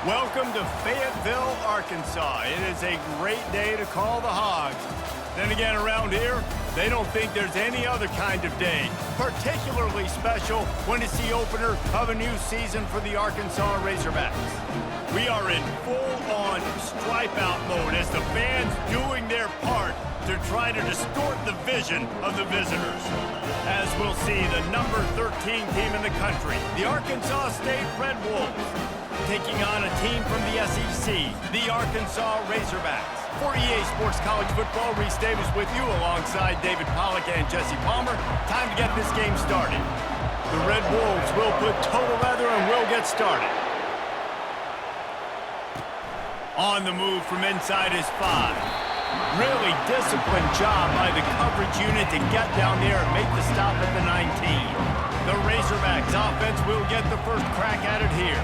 Welcome to Fayetteville, Arkansas. It is a great day to call the Hogs. Then again, around here, they don't think there's any other kind of day. Particularly special when it's the opener of a new season for the Arkansas Razorbacks. We are in full-on stripe-out mode as the fans doing their part to try to distort the vision of the visitors. As we'll see, the number 13 team in the country, the Arkansas State Red Wolves, taking on a team from the SEC, the Arkansas Razorbacks. For EA Sports College Football, Reese Davis with you alongside David Pollack and Jesse Palmer. Time to get this game started. The Red Wolves will put total leather and will get started. On the move from inside is 5. Really disciplined job by the coverage unit to get down there and make the stop at the 19. The Razorbacks offense will get the first crack at it here.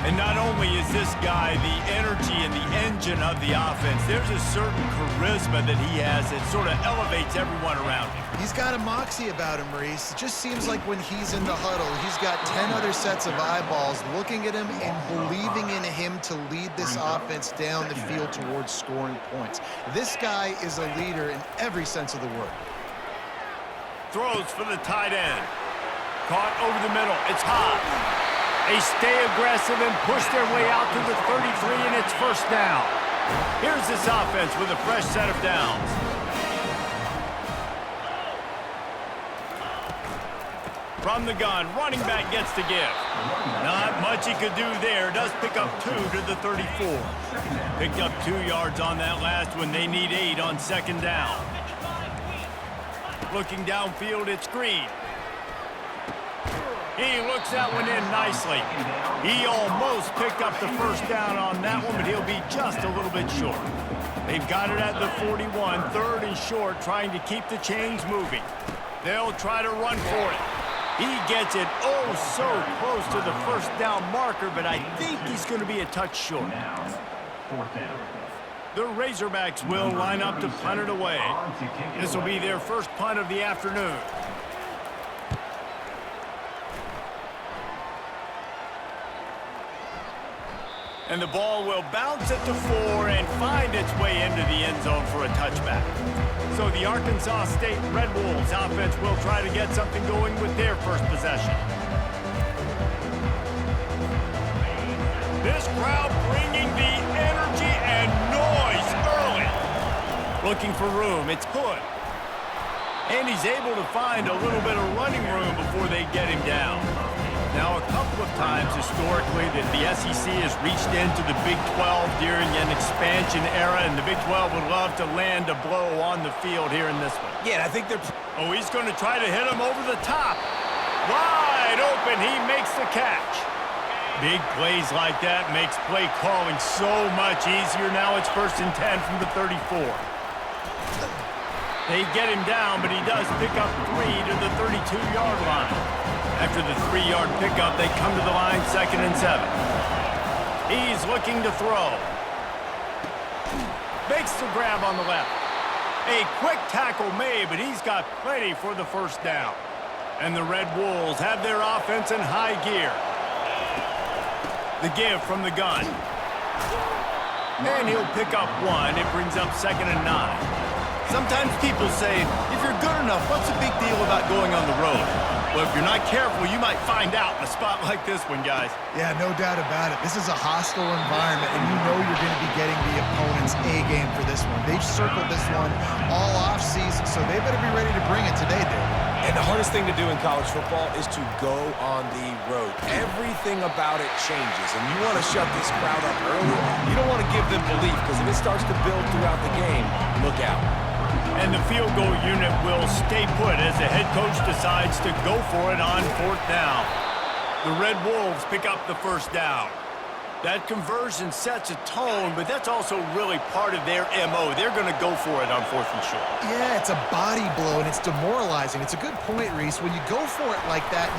And not only is this guy the energy and the engine of the offense, there's a certain charisma that he has that sort of elevates everyone around him. He's got a moxie about him, Reese. It just seems like when he's in the huddle, he's got 10 other sets of eyeballs looking at him and believing in him to lead this offense down the field towards scoring points. This guy is a leader in every sense of the word. Throws for the tight end. Caught over the middle. It's hot. They stay aggressive and push their way out to the 33, and it's first down. Here's this offense with a fresh set of downs. From the gun, running back gets to give. Not much he could do there. Does pick up 2 to the 34. Picked up 2 yards on that last one. They need 8 on second down. Looking downfield, it's Green. He looks that one in nicely. He almost picked up the first down on that one, but he'll be just a little bit short. They've got it at the 41, 3rd and short, trying to keep the chains moving. They'll try to run for it. He gets it oh so close to the first down marker, but I think he's going to be a touch short. The Razorbacks will line up to punt it away. This will be their first punt of the afternoon. And the ball will bounce at the 4 and find its way into the end zone for a touchback. So the Arkansas State Red Wolves offense will try to get something going with their first possession. This crowd bringing the energy and noise early. Looking for room, it's Hood. And he's able to find a little bit of running room before they get him down. Now, a couple of times historically that the SEC has reached into the Big 12 during an expansion era, and the Big 12 would love to land a blow on the field here in this one. Yeah, I think they're... Oh, he's going to try to hit him over the top. Wide open, he makes the catch. Big plays like that makes play calling so much easier. Now it's 1st and 10 from the 34. They get him down, but he does pick up 3 to the 32-yard line. After the 3-yard pickup, they come to the line 2nd and 7. He's looking to throw. Makes the grab on the left. A quick tackle made, but he's got plenty for the first down. And the Red Wolves have their offense in high gear. The give from the gun. And he'll pick up 1. It brings up 2nd and 9. Sometimes people say, if you're good enough, what's the big deal about going on the road? Well, if you're not careful, you might find out in a spot like this one, guys. Yeah, no doubt about it. This is a hostile environment, and you know you're going to be getting the opponent's A-game for this one. They've circled this one all off-season, so they better be ready to bring it today, Dave. And the hardest thing to do in college football is to go on the road. Everything about it changes, and you want to shut this crowd up early. You don't want to give them belief, because if it starts to build throughout the game, look out. And the field goal unit will stay put as the head coach decides to go for it on 4th down. The Red Wolves pick up the first down. That conversion sets a tone, but that's also really part of their MO. They're going to go for it on 4th and short. Yeah, it's a body blow, and it's demoralizing. It's a good point, Reese. When you go for it like that...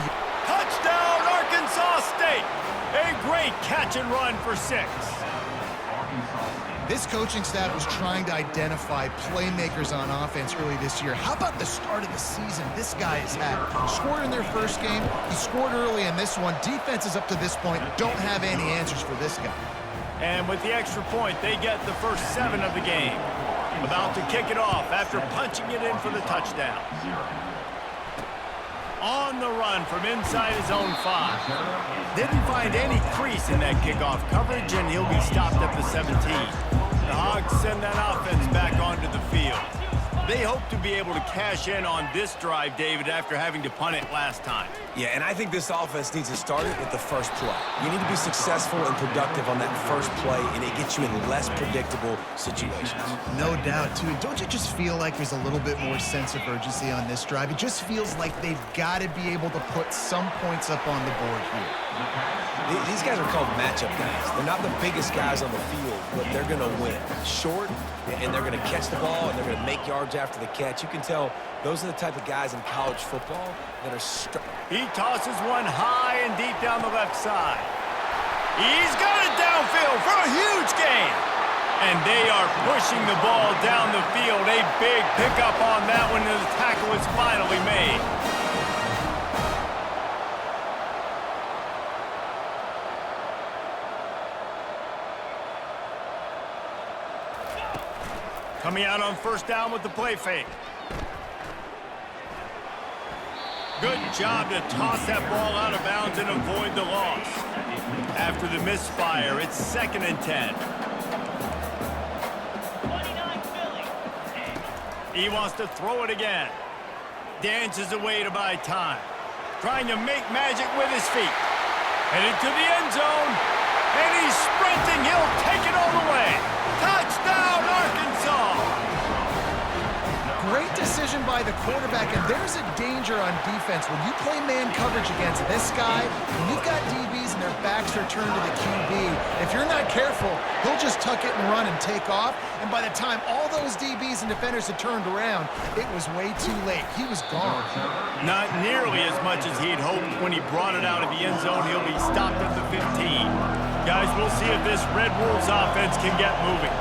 Touchdown, Arkansas State! A great catch and run for 6. This coaching staff was trying to identify playmakers on offense early this year. How about the start of the season this guy has had? Scored in their first game. He scored early in this one. Defenses up to this point don't have any answers for this guy. And with the extra point, they get the first 7 of the game. About to kick it off after punching it in for the touchdown. On the run from inside his own 5. Didn't find any crease in that kickoff coverage, and he'll be stopped at the 17. The Hogs send that offense back onto the field. They hope to be able to cash in on this drive, David, after having to punt it last time. Yeah, and I think this offense needs to start it with the first play. You need to be successful and productive on that first play, and it gets you in less predictable situations. No doubt, too. Don't you just feel like there's a little bit more sense of urgency on this drive? It just feels like they've got to be able to put some points up on the board here. These guys are called matchup guys. They're not the biggest guys on the field, but they're going to win. Short, and they're going to catch the ball, and they're going to make yards after the catch. You can tell those are the type of guys in college football that are He tosses one high and deep down the left side. He's got it downfield for a huge gain. And they are pushing the ball down the field. A big pickup on that one, and the tackle is finally made. Coming out on first down with the play fake. Good job to toss that ball out of bounds and avoid the loss. After the misfire, it's 2nd and 10. He wants to throw it again. Dances away to buy time. Trying to make magic with his feet. Headed to the end zone. And he's sprinting. He'll take it all the way. Touchdown, Arkansas! Great decision by the quarterback, and there's a danger on defense. When you play man coverage against this guy, when you've got DBs and their backs are turned to the QB, if you're not careful, he'll just tuck it and run and take off, and by the time all those DBs and defenders had turned around, it was way too late. He was gone. Not nearly as much as he'd hoped. When he brought it out of the end zone, he'll be stopped at the 15. Guys, we'll see if this Red Wolves offense can get moving.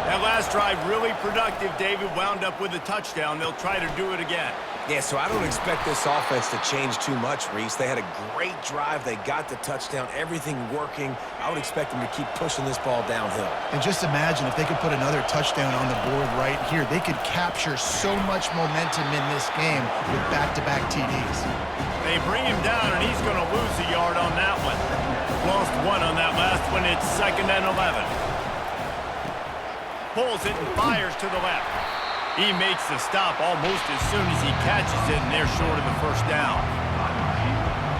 That last drive really productive. David wound up with a touchdown. They'll try to do it again. Yeah, so I don't expect this offense to change too much, Reese. They had a great drive. They got the touchdown, everything working. I would expect them to keep pushing this ball downhill. And just imagine if they could put another touchdown on the board right here. They could capture so much momentum in this game with back-to-back TDs. They bring him down, and he's going to lose a yard on that one. Lost 1 on that last one. It's 2nd and 11. Pulls it and fires to the left. He makes the stop almost as soon as he catches it, and they're short of the first down.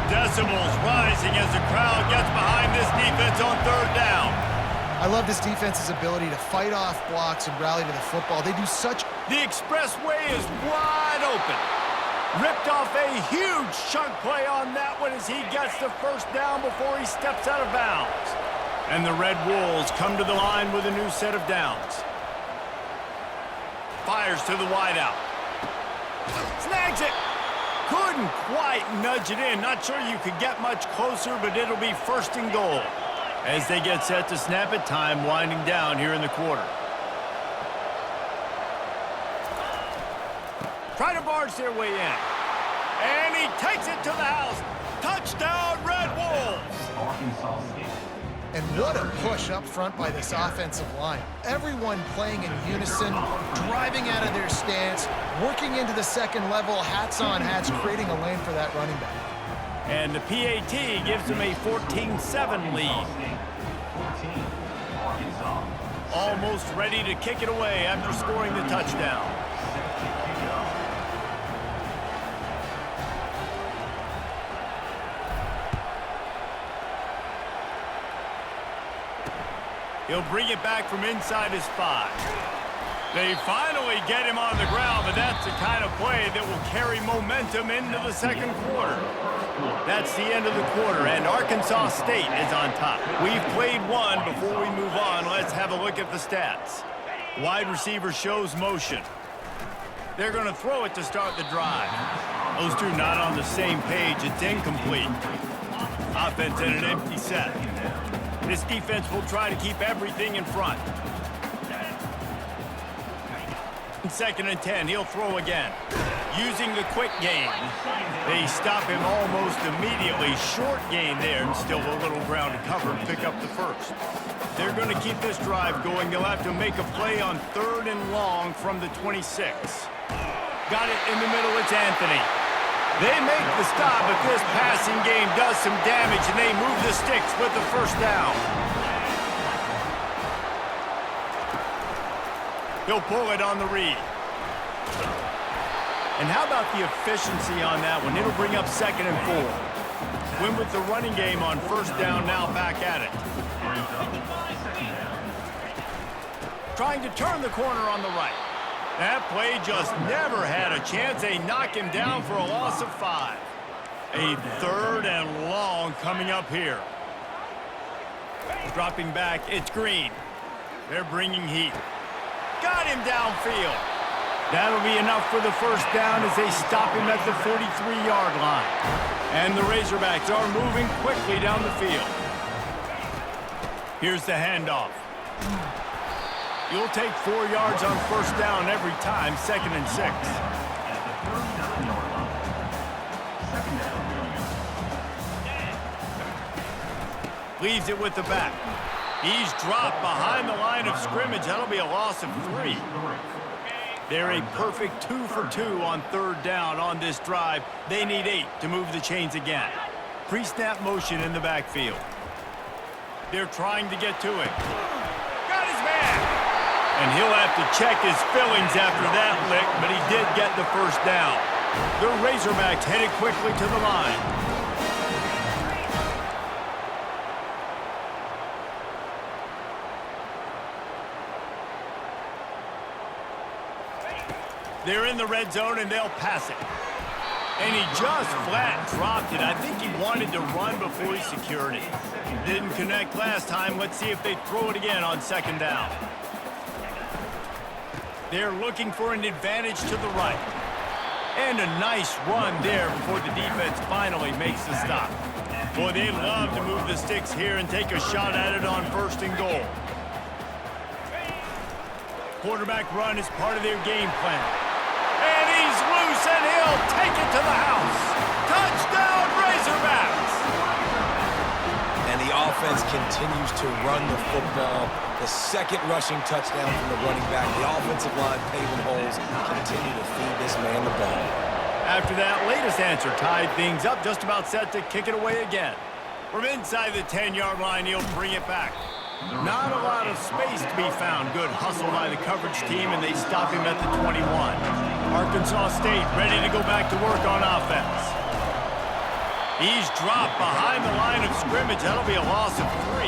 Decibels rising as the crowd gets behind this defense on 3rd down. I love this defense's ability to fight off blocks and rally to the football. They do such... The expressway is wide open. Ripped off a huge chunk play on that one as he gets the first down before he steps out of bounds. And the Red Wolves come to the line with a new set of downs. Fires to the wideout. Snags it. Couldn't quite nudge it in. Not sure you could get much closer, but it'll be 1st and goal. As they get set to snap it, time winding down here in the quarter. Try to barge their way in. And he takes it to the house. Touchdown, Red Wolves! And what a push up front by this offensive line. Everyone playing in unison, driving out of their stance, working into the 2nd level, hats on hats, creating a lane for that running back. And the PAT gives them a 14-7 lead. Almost ready to kick it away after scoring the touchdown. He'll bring it back from inside his 5. They finally get him on the ground, but that's the kind of play that will carry momentum into the 2nd quarter. That's the end of the quarter, and Arkansas State is on top. We've played 1 before we move on. Let's have a look at the stats. Wide receiver shows motion. They're going to throw it to start the drive. Those two not on the same page. It's incomplete. Offense in an empty set. This defense will try to keep everything in front. 2nd and 10. He'll throw again. Using the quick game. They stop him almost immediately. Short gain there, and still a little ground to cover and pick up the first. They're going to keep this drive going. They'll have to make a play on 3rd and long from the 26. Got it in the middle. It's Anthony. They make the stop, but this passing game does some damage, and they move the sticks with the first down. He'll pull it on the read. And how about the efficiency on that one? It'll bring up 2nd and 4. Win with the running game on 1st down, now back at it. Trying to turn the corner on the right. That play just never had a chance. They knock him down for a loss of 5. A 3rd and long coming up here. Dropping back, it's Green. They're bringing heat. Got him downfield. That'll be enough for the first down as they stop him at the 43-yard line. And the Razorbacks are moving quickly down the field. Here's the handoff. You'll take 4 yards on 1st down every time, 2nd and 6. Leaves it with the back. He's dropped behind the line of scrimmage. That'll be a loss of 3. They're a perfect 2 for 2 on 3rd down on this drive. They need 8 to move the chains again. Pre-snap motion in the backfield. They're trying to get to him. Got his man! And he'll have to check his fillings after that lick, but he did get the first down. The Razorbacks headed quickly to the line. They're in the red zone, and they'll pass it. And he just flat dropped it. I think he wanted to run before he secured it. Didn't connect last time. Let's see if they throw it again on 2nd down. They're looking for an advantage to the right. And a nice run there before the defense finally makes the stop. Boy, they love to move the sticks here and take a shot at it on 1st and goal. Quarterback run is part of their game plan. And he's loose, and he'll take it to the house. Touchdown, Razorbacks! And the offense continues to run the football. The 2nd rushing touchdown from the running back. The offensive line paving holes continue to feed this man the ball. After that latest answer tied things up, just about set to kick it away again. From inside the 10-yard line, he'll bring it back. Not a lot of space to be found. Good hustle by the coverage team, and they stop him at the 21. Arkansas State ready to go back to work on offense. He's dropped behind the line of scrimmage. That'll be a loss of 3.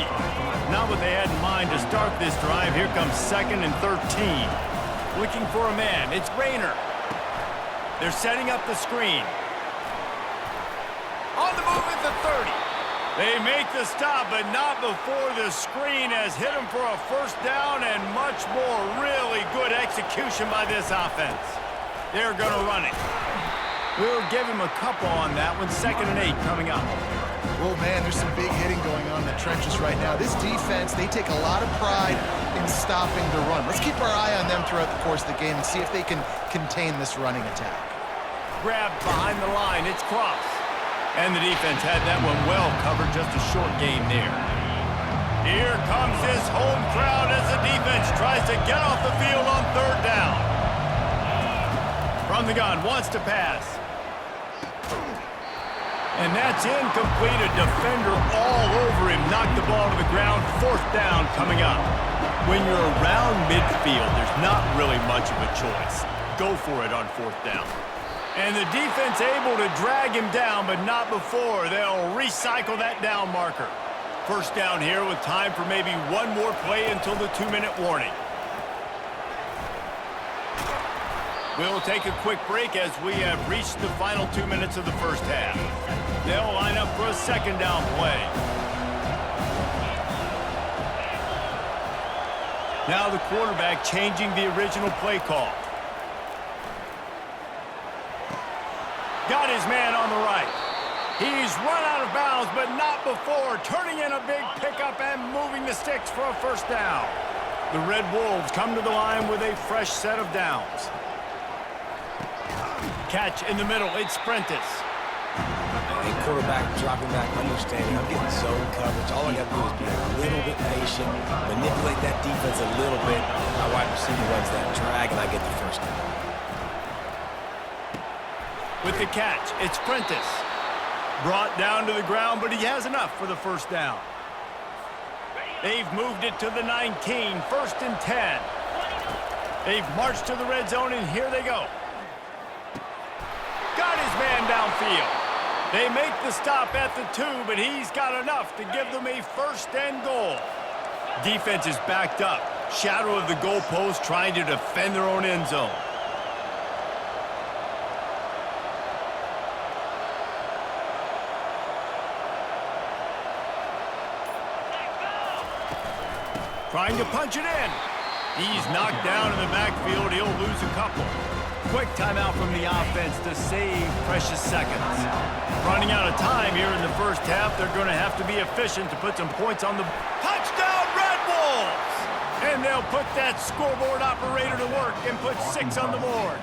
Not what they had in mind to start this drive. Here comes 2nd and 13. Looking for a man. It's Rayner. They're setting up the screen. On the move at the 30. They make the stop, but not before the screen has hit them for a first down and much more. Really good execution by this offense. They're going to run it. We'll give him a couple on that one. 2nd and 8 coming up. Oh, man, there's some big hitting going on in the trenches right now. This defense, they take a lot of pride in stopping the run. Let's keep our eye on them throughout the course of the game and see if they can contain this running attack. Grabbed behind the line. It's Cross. And the defense had that one well covered, just a short game there. Here comes this home crowd as the defense tries to get off the field on 3rd down. From the gun, wants to pass. And that's incomplete. A defender all over him. Knocked the ball to the ground. 4th down coming up. When you're around midfield, there's not really much of a choice. Go for it on 4th down. And the defense able to drag him down, but not before. They'll recycle that down marker. First down here with time for maybe one more play until the 2-minute warning. We'll take a quick break as we have reached the final 2 minutes of the first half. They'll line up for a 2nd down play. Now the quarterback changing the original play call. Got his man on the right. He's run out of bounds, but not before. Turning in a big pickup and moving the sticks for a first down. The Red Wolves come to the line with a fresh set of downs. Catch in the middle. It's Prentice. And quarterback dropping back, understanding. I'm getting zone coverage. All I got to do is be a little bit patient, manipulate that defense a little bit. My wide receiver runs that drag, and I get the first down. With the catch, it's Prentice. Brought down to the ground, but he has enough for the first down. They've moved it to the 19, 1st and 10. They've marched to the red zone, and here they go. Got his man downfield. They make the stop at the 2, but he's got enough to give them a 1st and goal. Defense is backed up. Shadow of the goalpost trying to defend their own end zone. Trying to punch it in. He's knocked down in the backfield. He'll lose a couple. Quick timeout from the offense to save precious seconds. Running out of time here in the first half. They're going to have to be efficient to put some points on the touchdown Red Wolves. And they'll put that scoreboard operator to work and put 6 on the board.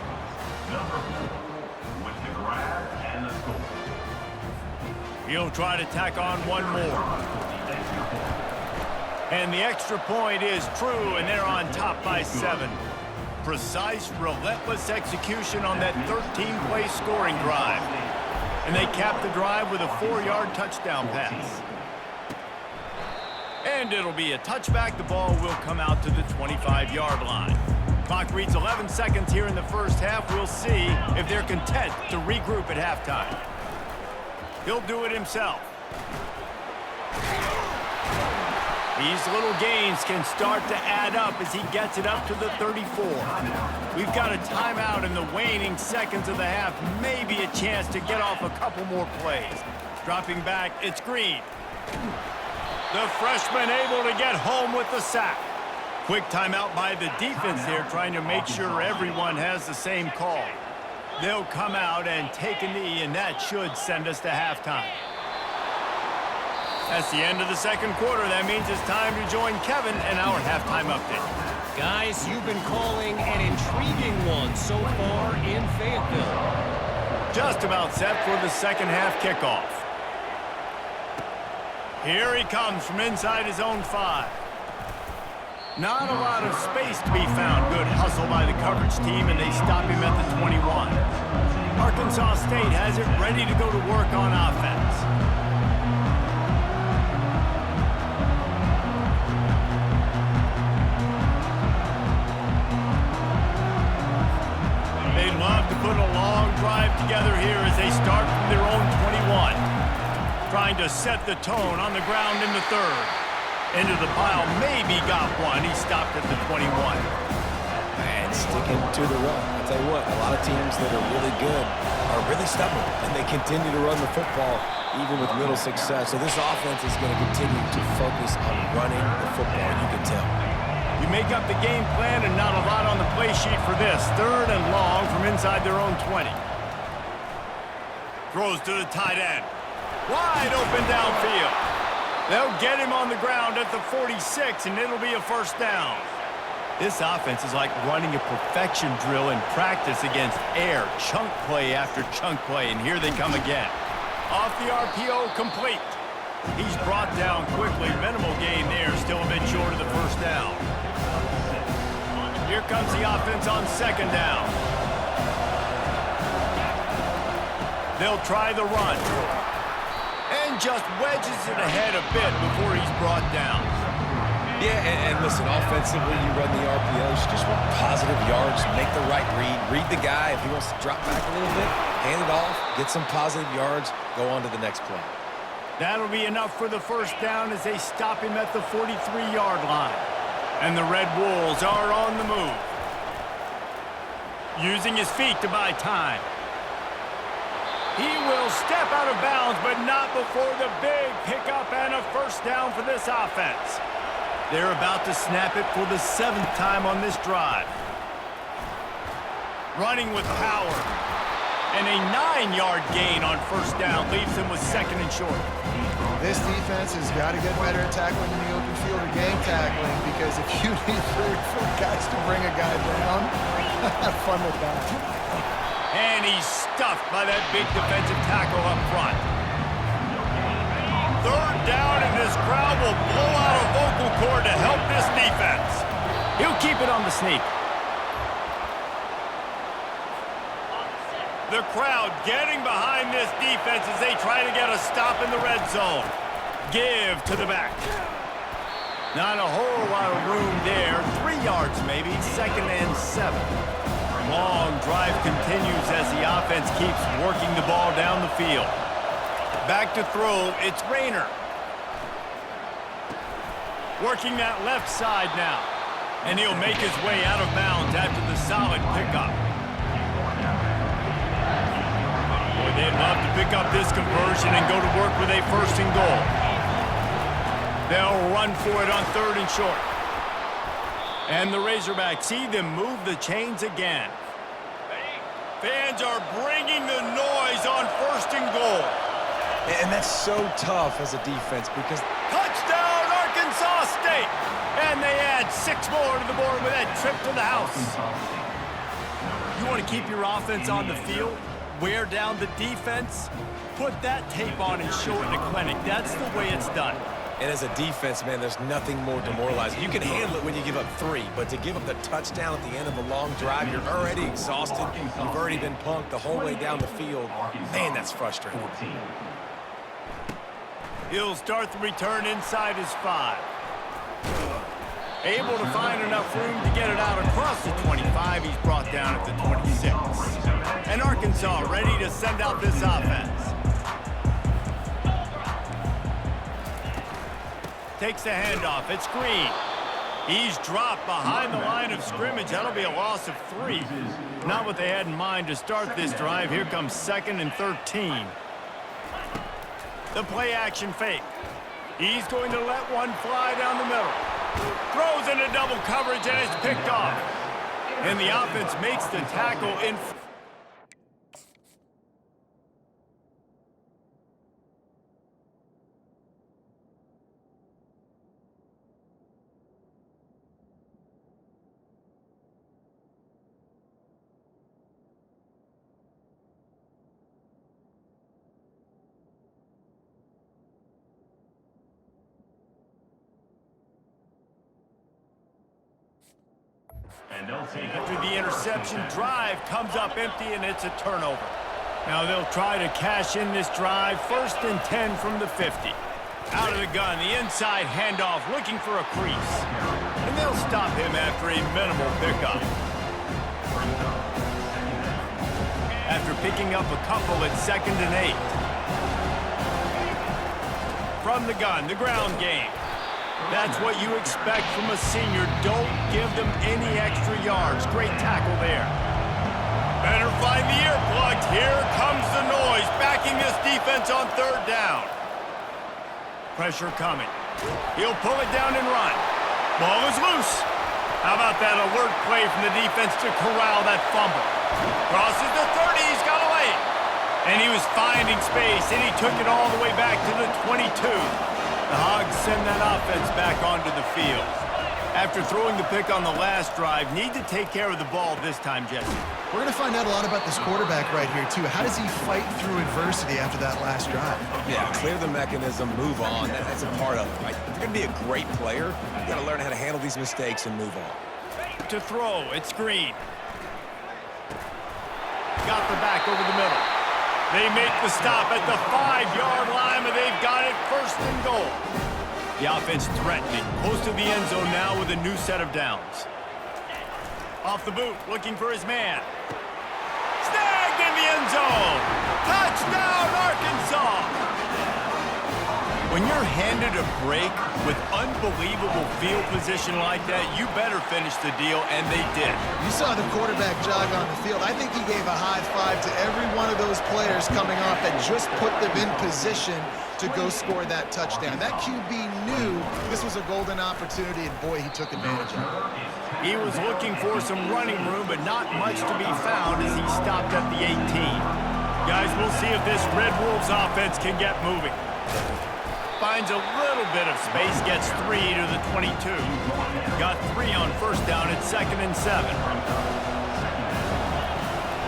He'll try to tack on one more. And the extra point is true, and they're on top by 7. Precise, relentless execution on that 13-play scoring drive. And they cap the drive with a 4-yard touchdown pass. And it'll be a touchback. The ball will come out to the 25-yard line. Clock reads 11 seconds here in the first half. We'll see if they're content to regroup at halftime. He'll do it himself. These little gains can start to add up as he gets it up to the 34. We've got a timeout in the waning seconds of the half. Maybe a chance to get off a couple more plays. Dropping back, it's Green. The freshman able to get home with the sack. Quick timeout by the defense there, trying to make sure everyone has the same call. They'll come out and take a knee, and that should send us to halftime. That's the end of the second quarter. That means it's time to join Kevin and our halftime update. Guys, you've been calling an intriguing one so far in Fayetteville. Just about set for the second half kickoff. Here he comes from inside his own 5. Not a lot of space to be found. Good hustle by the coverage team, and they stop him at the 21. Arkansas State has it ready to go to work on offense. They'd love to put a long drive together here as they start from their own 21. Trying to set the tone on the ground in the 3rd. Into the pile, maybe got one. He stopped at the 21. And sticking to the run. I'll tell you what, a lot of teams that are really good are really stubborn, and they continue to run the football even with little success. So this offense is going to continue to focus on running the football, you can tell. You make up the game plan and not a lot on the play sheet for this. 3rd and long from inside their own 20. Throws to the tight end. Wide open downfield. They'll get him on the ground at the 46, and it'll be a first down. This offense is like running a perfection drill in practice against air. Chunk play after chunk play, and here they come again. Off the RPO, complete. He's brought down quickly. Minimal gain there, still a bit short of the first down. Here comes the offense on 2nd down. They'll try the run. And just wedges it ahead a bit before he's brought down. Yeah, and listen, offensively, you run the RPOs. You just want positive yards, make the right read the guy. If he wants to drop back a little bit, hand it off, get some positive yards, go on to the next play. That'll be enough for the first down as they stop him at the 43-yard line. And the Red Wolves are on the move. Using his feet to buy time. He will step out of bounds, but not before the big pickup and a first down for this offense. They're about to snap it for the 7th time on this drive. Running with power. And a 9-yard gain on first down leaves him with 2nd and short. This defense has got to get better at tackling in the open field or gang tackling, because if you need 3 or 4 guys to bring a guy down, have fun with that. And he's stuffed by that big defensive tackle up front. 3rd down, and this crowd will blow out a vocal cord to help this defense. He'll keep it on the sneak. The crowd getting behind this defense as they try to get a stop in the red zone. Give to the back. Not a whole lot of room there. 3 yards maybe, 2nd and 7. Long drive continues as the offense keeps working the ball down the field. Back to throw, it's Rayner. Working that left side now. And he'll make his way out of bounds after the solid pickup. Boy, they'd love to pick up this conversion and go to work with a 1st and goal. They'll run for it on 3rd and short. And the Razorbacks see them move the chains again. Fans are bringing the noise on 1st and goal. And that's so tough as a defense because... Touchdown, Arkansas State! And they add 6 more to the board with that trip to the house. You want to keep your offense on the field? Wear down the defense? Put that tape on and show it in a clinic. That's the way it's done. And as a defense, man, there's nothing more demoralizing. You can handle it when you give up 3, but to give up the touchdown at the end of a long drive, you're already exhausted. You've already been punked the whole way down the field. Man, that's frustrating. He'll start the return inside his 5. Able to find enough room to get it out across the 25. He's brought down at the 26. And Arkansas ready to send out this offense. Takes the handoff. It's Green. He's dropped behind the line of scrimmage. That'll be a loss of 3. Not what they had in mind to start this drive. Here comes 2nd and 13. The play action fake. He's going to let one fly down the middle. Throws into double coverage and it's picked off. And the offense makes the tackle in. After the interception, drive comes up empty, and it's a turnover. Now they'll try to cash in this drive. 1st and 10 from the 50. Out of the gun, the inside handoff, looking for a crease. And they'll stop him after a minimal pickup. After picking up a couple at 2nd and 8. From the gun, the ground game. That's what you expect from a senior. Don't give them any extra yards. Great tackle there. Better find the earplugs. Here comes the noise, backing this defense on 3rd down. Pressure coming. He'll pull it down and run. Ball is loose. How about that alert play from the defense to corral that fumble? Crosses the 30. He's got away. And he was finding space, and he took it all the way back to the 22. The Hogs send that offense back onto the field. After throwing the pick on the last drive, need to take care of the ball this time, Jesse. We're going to find out a lot about this quarterback right here, too. How does he fight through adversity after that last drive? Yeah, clear the mechanism, move on. That's a part of it, right? If you're going to be a great player, you got to learn how to handle these mistakes and move on. To throw, it's Green. Got the back over the middle. They make the stop at the 5-yard line, and they've got it 1st and goal. The offense threatening, close to the end zone now with a new set of downs. Off the boot, looking for his man. Snagged in the end zone. Touchdown, Arkansas! When you're handed a break with unbelievable field position like that, you better finish the deal, and they did. You saw the quarterback jog on the field. I think he gave a high five to every one of those players coming off that just put them in position to go score that touchdown. That QB knew this was a golden opportunity, and boy, he took advantage of it. He was looking for some running room, but not much to be found as he stopped stopped at the 18. Guys, we'll see if this Red Wolves offense can get moving. Finds a little bit of space, gets 3 to the 22. Got 3 on first down at 2nd and 7.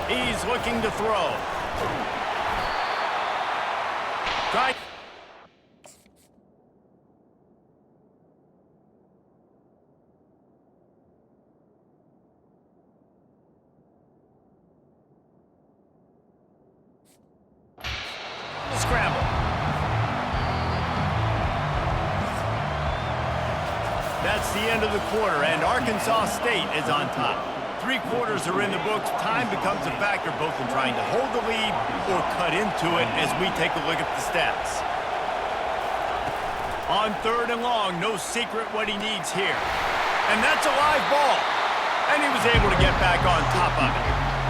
He's looking to throw. Try. Scramble. That's the end of the quarter, and Arkansas State is on top. 3 quarters are in the books. Time becomes a factor both in trying to hold the lead or cut into it as we take a look at the stats. On 3rd and long, no secret what he needs here. And that's a live ball. And he was able to get back on top of it.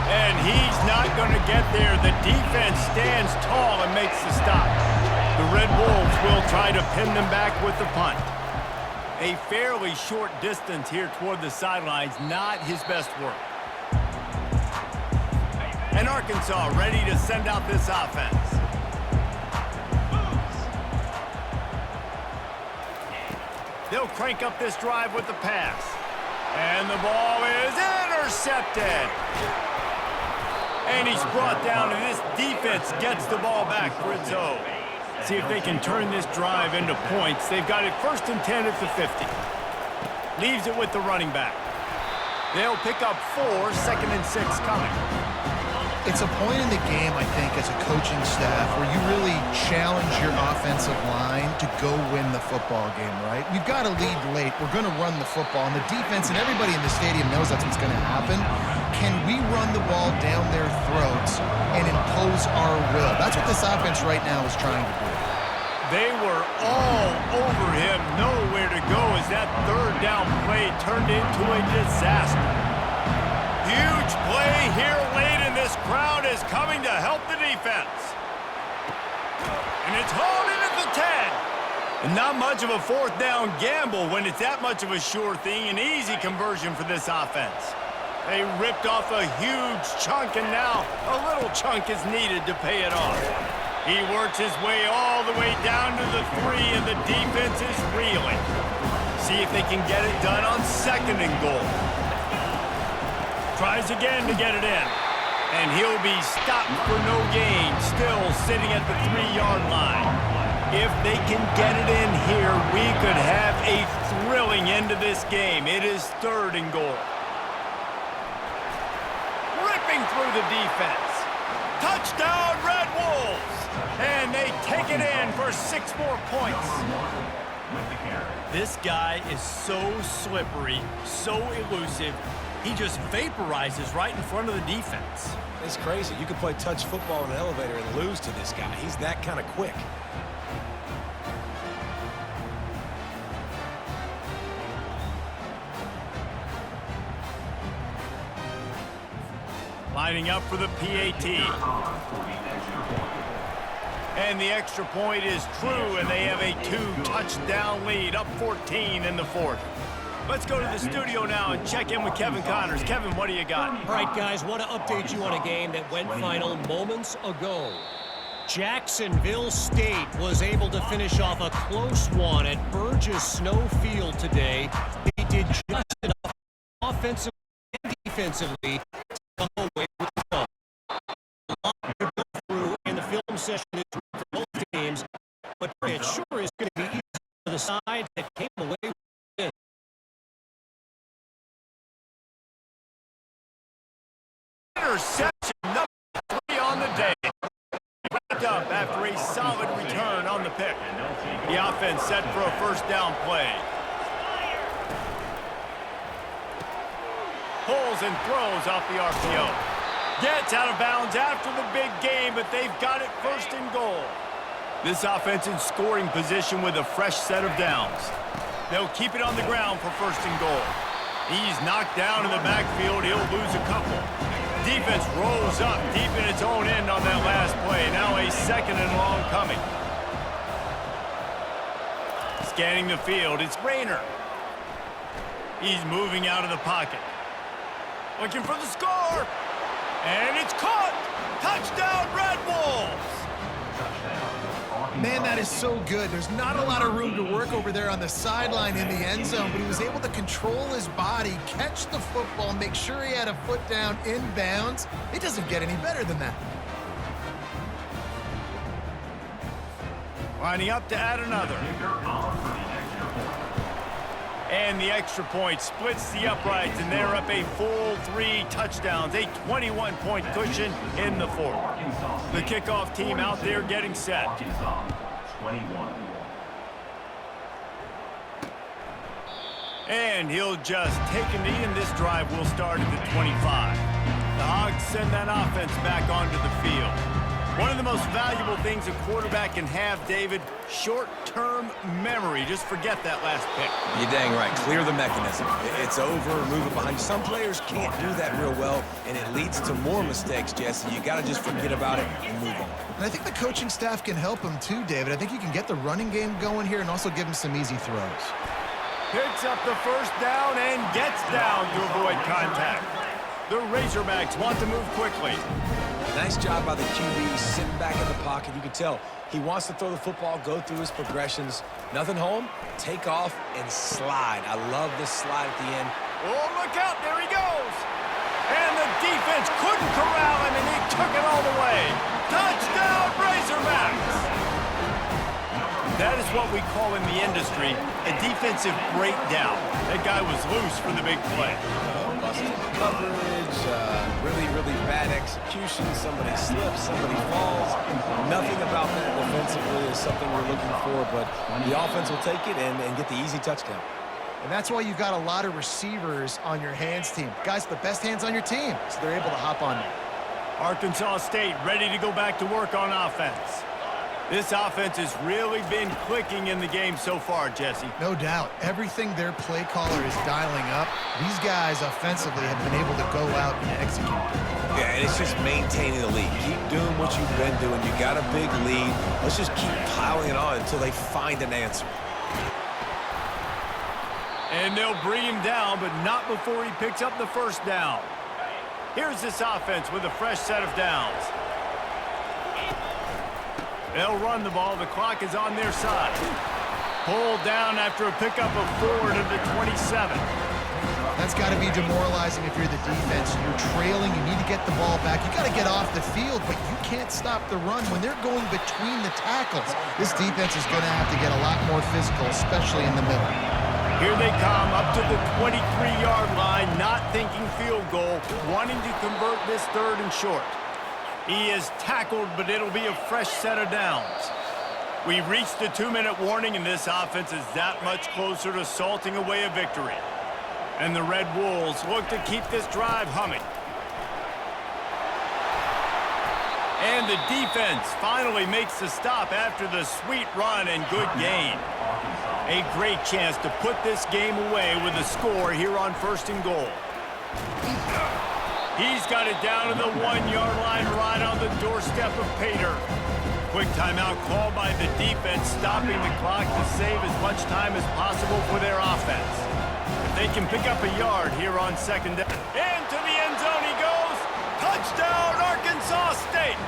And he's not going to get there. The defense stands tall and makes the stop. The Red Wolves will try to pin them back with the punt. A fairly short distance here toward the sidelines, not his best work. And Arkansas ready to send out this offense. They'll crank up this drive with the pass. And the ball is intercepted. And he's brought down, and this defense gets the ball back for its own. See if they can turn this drive into points. They've got it 1st and 10 at the 50. Leaves it with the running back. They'll pick up 4, 2nd and 6 coming. It's a point in the game, I think, as a coaching staff where you really challenge your offensive line to go win the football game, right? We've got to lead late. We're going to run the football. And the defense and everybody in the stadium knows that's what's going to happen. Can we run the ball down their throats and impose our will? That's what this offense right now is trying to do. They were all over him. Nowhere to go as that 3rd down play turned into a disaster. Huge play here late, and this crowd is coming to help the defense. And it's hauled in at the 10. And not much of a 4th down gamble when it's that much of a sure thing. An easy conversion for this offense. They ripped off a huge chunk, and now a little chunk is needed to pay it off. He works his way all the way down to the 3, and the defense is reeling. See if they can get it done on 2nd and goal. Tries again to get it in. And he'll be stopped for no gain, still sitting at the 3-yard line. If they can get it in here, we could have a thrilling end to this game. It is 3rd and goal. Ripping through the defense. Touchdown, Red Wolves! And they take it in for 6 more points. This guy is so slippery, so elusive. He just vaporizes right in front of the defense. It's crazy. You can play touch football in an elevator and lose to this guy. He's that kind of quick. Lining up for the PAT. And the extra point is true, and they have a 2-touchdown lead, up 14 in the 4th. Let's go to the studio now and check in with Kevin Connors. Kevin, what do you got? All right, guys, want to update you on a game that went final moments ago. Jacksonville State was able to finish off a close one at Burgess Snow Field today. They did just enough offensively and defensively to come away with the ball. A lot to go through in the film session this week for both teams, but it sure is going to be easy for the sides that came away with it. Interception number 3 on the day. Wrapped up after a solid return on the pick. The offense set for a 1st down play. Pulls and throws off the RPO. Gets out of bounds after the big game, but they've got it 1st and goal. This offense in scoring position with a fresh set of downs. They'll keep it on the ground for 1st and goal. He's knocked down in the backfield. He'll lose a couple. Defense rolls up deep in its own end on that last play. Now a 2nd and long coming. Scanning the field, it's Rayner. He's moving out of the pocket. Looking for the score. And it's caught! Touchdown, Red Wolves! Man, that is so good. There's not a lot of room to work over there on the sideline in the end zone, but he was able to control his body, catch the football, make sure he had a foot down in bounds. It doesn't get any better than that. Lining up to add another. And the extra point splits the uprights, and they're up a full 3 touchdowns, a 21-point cushion in the fourth. The kickoff team out there getting set. And he'll just take a knee, and this drive will start at the 25. The Hogs send that offense back onto the field. One of the most valuable things a quarterback can have, David, short-term memory. Just forget that last pick. You're dang right. Clear the mechanism. It's over, move it behind you. Some players can't do that real well, and it leads to more mistakes, Jesse. You got to just forget about it and move on. And I think the coaching staff can help him too, David. I think you can get the running game going here and also give him some easy throws. Picks up the first down and gets down to avoid contact. The Razorbacks want to move quickly. Nice job by the QB, sitting back in the pocket. You can tell he wants to throw the football, go through his progressions. Nothing home, take off, and slide. I love this slide at the end. Oh, look out, there he goes. And the defense couldn't corral him, and he took it all the way. Touchdown, Razorbacks! That is what we call in the industry a defensive breakdown. That guy was loose for the big play. Busted coverage, really bad execution. Somebody slips, somebody falls. Nothing about that defensively is something we're looking for, but the offense will take it and get the easy touchdown. And that's why you've got a lot of receivers on your hands team. Guys, the best hands on your team, so they're able to hop on there. Arkansas State ready to go back to work on offense. This offense has really been clicking in the game so far, Jesse. No doubt. Everything their play caller is dialing up, these guys offensively have been able to go out and execute. Yeah, and it's just maintaining the lead. Keep doing what you've been doing. You got a big lead. Let's just keep piling it on until they find an answer. And they'll bring him down, but not before he picks up the first down. Here's this offense with a fresh set of downs. They'll run the ball. The clock is on their side. Pulled down after a pickup of 4 to the 27. That's got to be demoralizing if you're the defense. You're trailing. You need to get the ball back. You got to get off the field, but you can't stop the run when they're going between the tackles. This defense is going to have to get a lot more physical, especially in the middle. Here they come up to the 23-yard line, not thinking field goal, wanting to convert this 3rd and short. He is tackled, but it'll be a fresh set of downs. We've reached the 2-minute warning, and this offense is that much closer to salting away a victory. And the Red Wolves look to keep this drive humming. And the defense finally makes the stop after the sweet run and good gain. A great chance to put this game away with a score here on 1st and goal. He's got it down to the 1-yard line right on the doorstep of Pater. Quick timeout called by the defense, stopping the clock to save as much time as possible for their offense. If they can pick up a yard here on 2nd down. Into the end zone he goes. Touchdown, Arkansas State.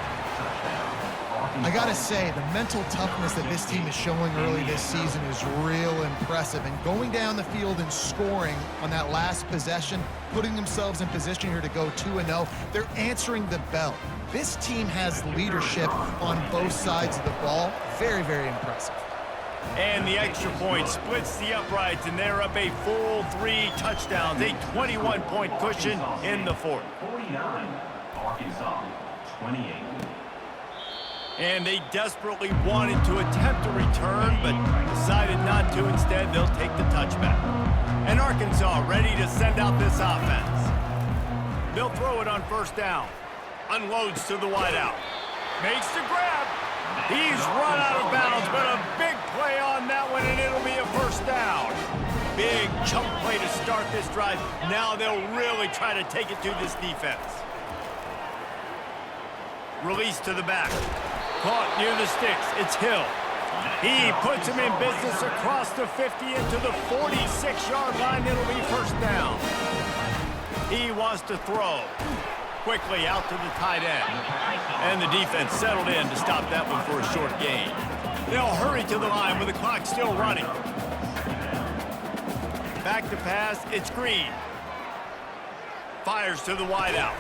I got to say, the mental toughness that this team is showing early this season is real impressive. And going down the field and scoring on that last possession, putting themselves in position here to go 2-0, they're answering the bell. This team has leadership on both sides of the ball. Very, very impressive. And the extra point splits the uprights, and they're up a full 3 touchdowns, a 21-point cushion in the 4th. 49, Arkansas, 28. And they desperately wanted to attempt a return, but decided not to. Instead, they'll take the touchback. And Arkansas ready to send out this offense. They'll throw it on 1st down. Unloads to the wideout. Makes the grab. He's run out of bounds, but a big play on that one, and it'll be a 1st down. Big chunk play to start this drive. Now they'll really try to take it to this defense. Release to the back. Caught near the sticks. It's Hill. He puts him in business across the 50 into the 46-yard line. It'll be 1st down. He wants to throw. Quickly out to the tight end. And the defense settled in to stop that one for a short gain. They'll hurry to the line with the clock still running. Back to pass, it's Green. Fires to the wideout.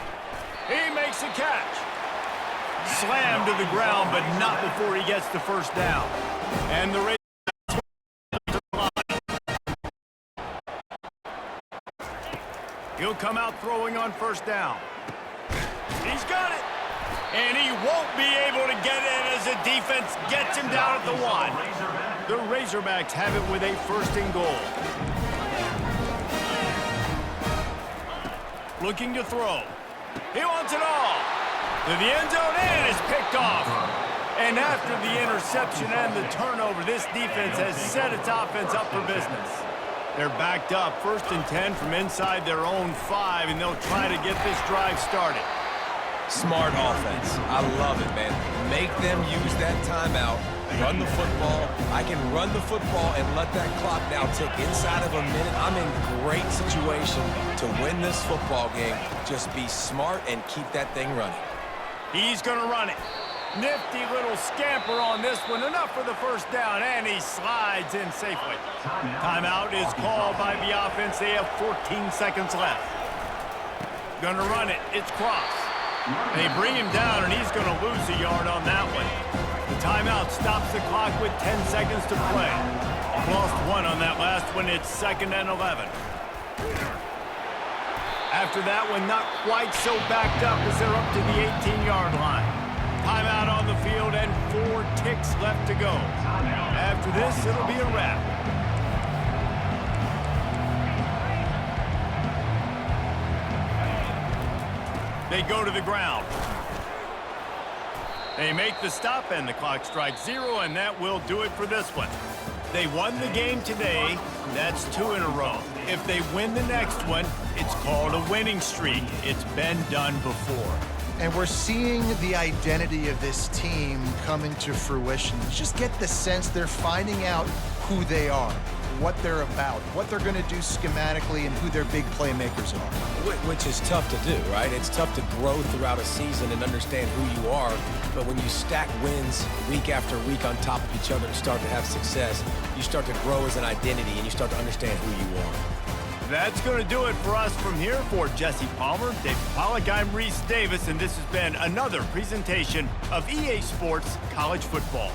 He makes a catch. Slammed to the ground, but not before he gets the first down. And the he'll come out throwing on first down. He's got it. And he won't be able to get in as the defense gets him down at the 1. The Razorbacks have it with a first and goal. Looking to throw. He wants it all. To the end zone and is picked off. And after the interception and the turnover, this defense has set its offense up for business. They're backed up, 1st and 10 from inside their own 5, and they'll try to get this drive started. Smart offense. I love it, man. Make them use that timeout. Run the football. I can run the football and let that clock now tick inside of a minute. I'm in great situation to win this football game. Just be smart and keep that thing running. He's going to run it. Nifty little scamper on this one. Enough for the first down, and he slides in safely. Timeout is called by the offense. They have 14 seconds left. Gonna run it. It's Cross. They bring him down, and he's gonna lose a yard on that one. The timeout stops the clock with 10 seconds to play. Lost 1 on that last one. It's 2nd and 11. After that one, not quite so backed up as they're up to the 18-yard line. Timeout on the field and 4 ticks left to go. After this, it'll be a wrap. They go to the ground. They make the stop and the clock strikes 0, and that will do it for this one. They won the game today. That's 2 in a row. If they win the next one, it's called a winning streak. It's been done before. And we're seeing the identity of this team come into fruition. You just get the sense they're finding out who they are, what they're about, what they're going to do schematically, and who their big playmakers are. Which is tough to do, right? It's tough to grow throughout a season and understand who you are. But when you stack wins week after week on top of each other and start to have success, you start to grow as an identity and you start to understand who you are. That's going to do it for us from here. For Jesse Palmer, David Pollack, I'm Reese Davis, and this has been another presentation of EA Sports College Football.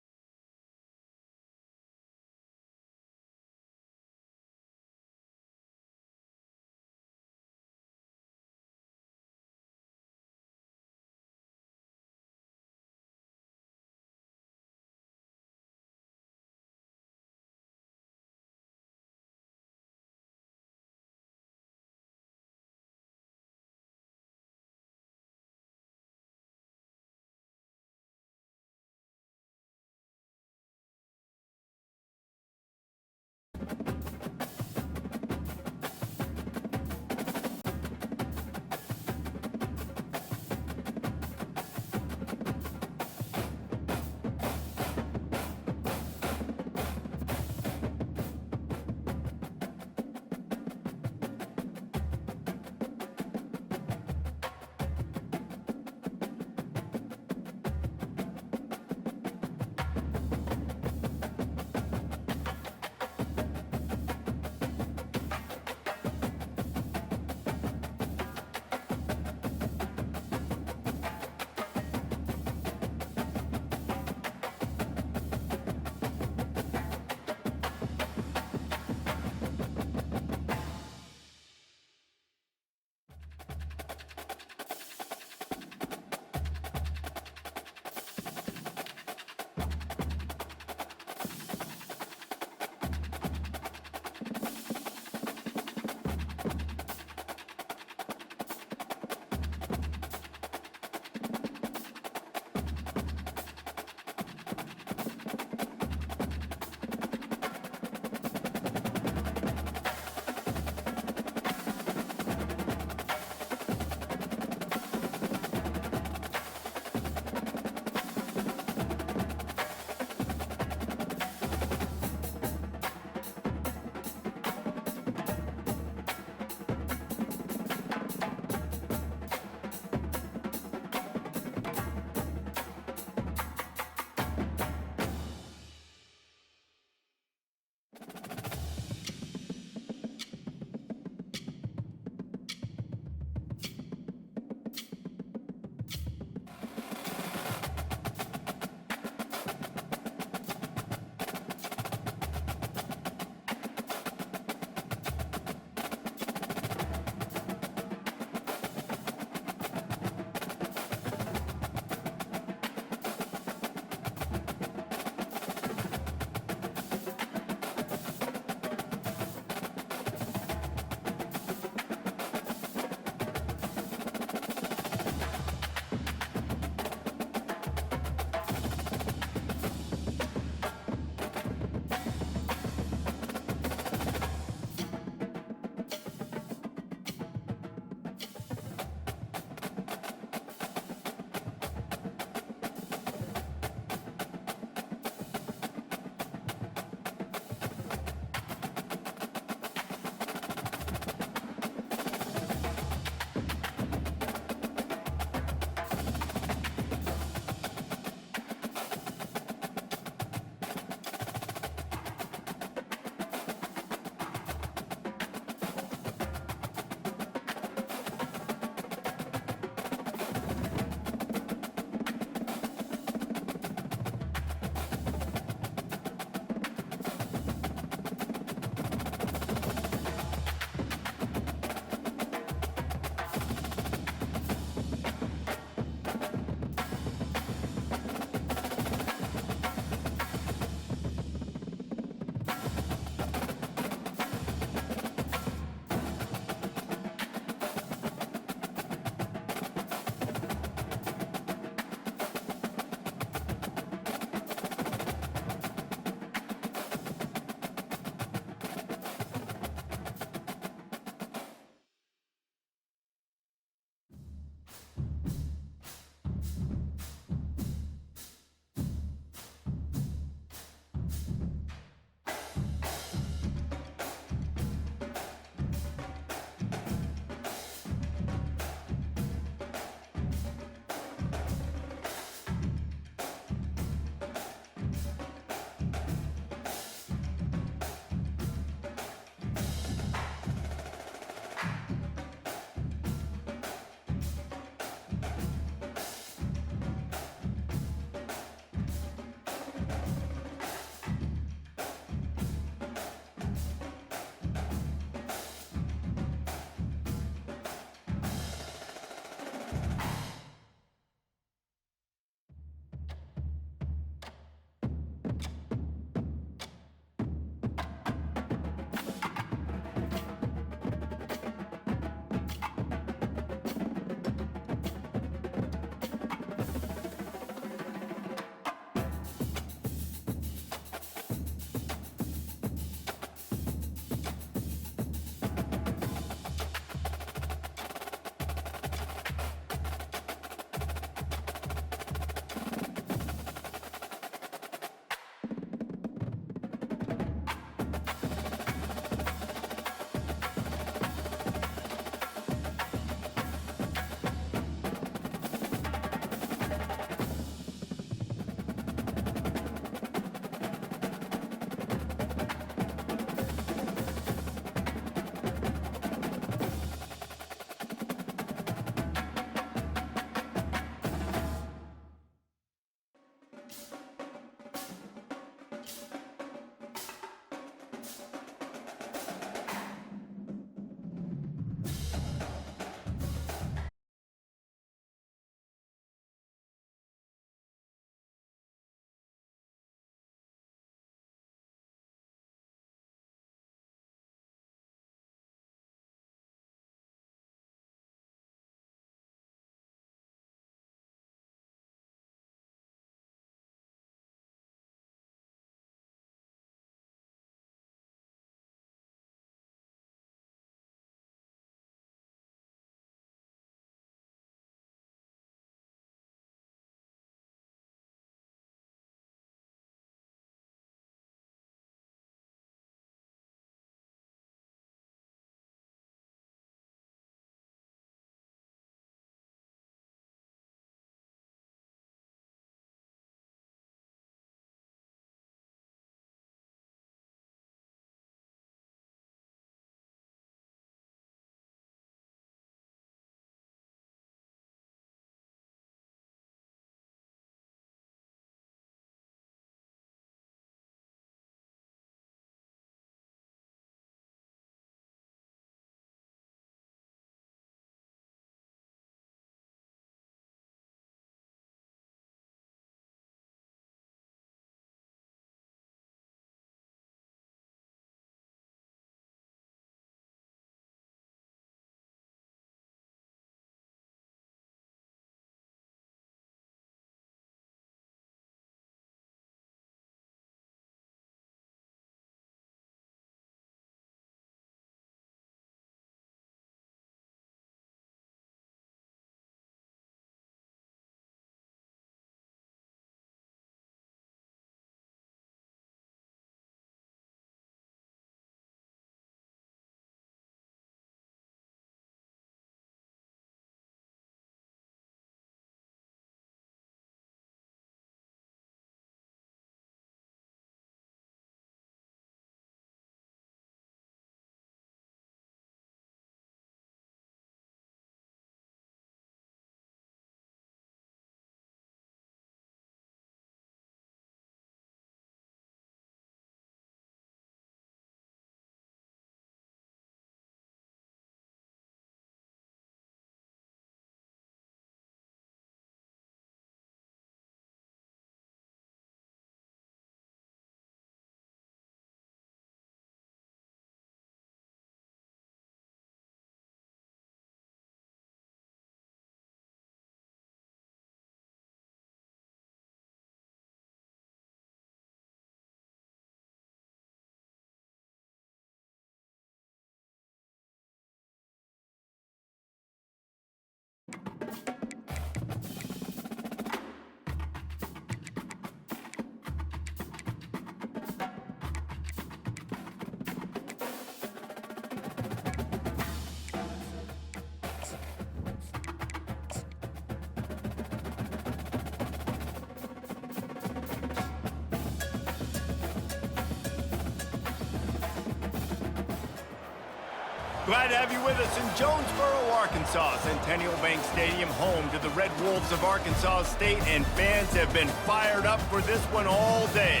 Glad to have you with us in Jonesboro, Arkansas. Centennial Bank Stadium, home to the Red Wolves of Arkansas State, and fans have been fired up for this one all day.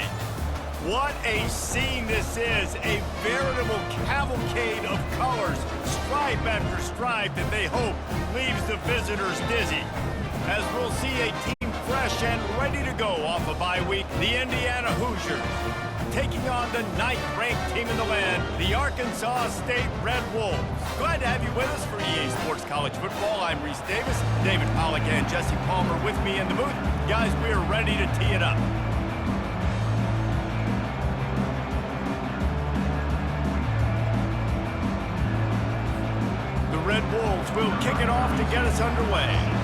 What a scene this is, a veritable cavalcade of colors, stripe after stripe that they hope leaves the visitors dizzy. As we'll see a team fresh and ready to go off a bye week, the Indiana Hoosiers, taking on the 9th-ranked team in the land, the Arkansas State Red Wolves. Glad to have you with us for EA Sports College Football. I'm Reese Davis, David Pollack and Jesse Palmer with me in the booth. Guys, we are ready to tee it up. The Red Wolves will kick it off to get us underway.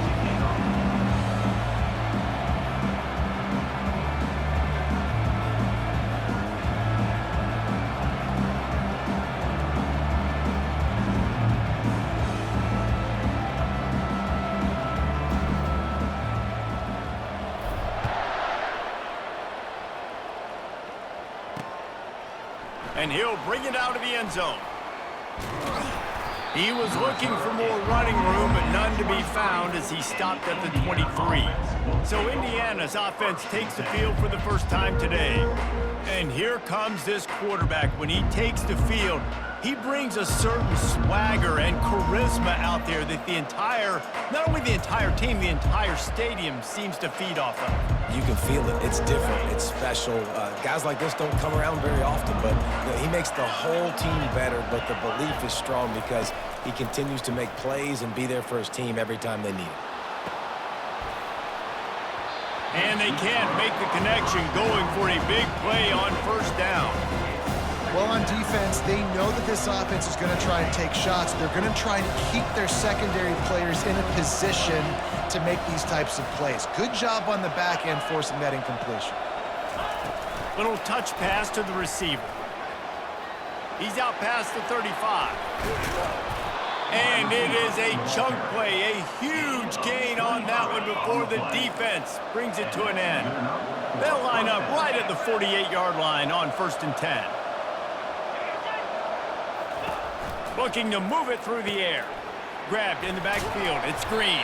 And he'll bring it out of the end zone. He was looking for more running room, but none to be found as he stopped at the 23. So Indiana's offense takes the field for the first time today. And here comes this quarterback. When he takes the field, he brings a certain swagger and charisma out there that not only the entire team, the entire stadium seems to feed off of. You can feel it. It's different. It's special. Guys like this don't come around very often, but he makes the whole team better, but the belief is strong because he continues to make plays and be there for his team every time they need it. And they can't make the connection, going for a big play on first down. Well, on defense, they know that this offense is going to try and take shots. They're going to try and keep their secondary players in a position to make these types of plays. Good job on the back end forcing that incompletion. Little touch pass to the receiver. He's out past the 35. And it is a chunk play, a huge gain on that one before the defense brings it to an end. They'll line up right at the 48-yard line on 1st and 10. Looking to move it through the air. Grabbed in the backfield. It's Green.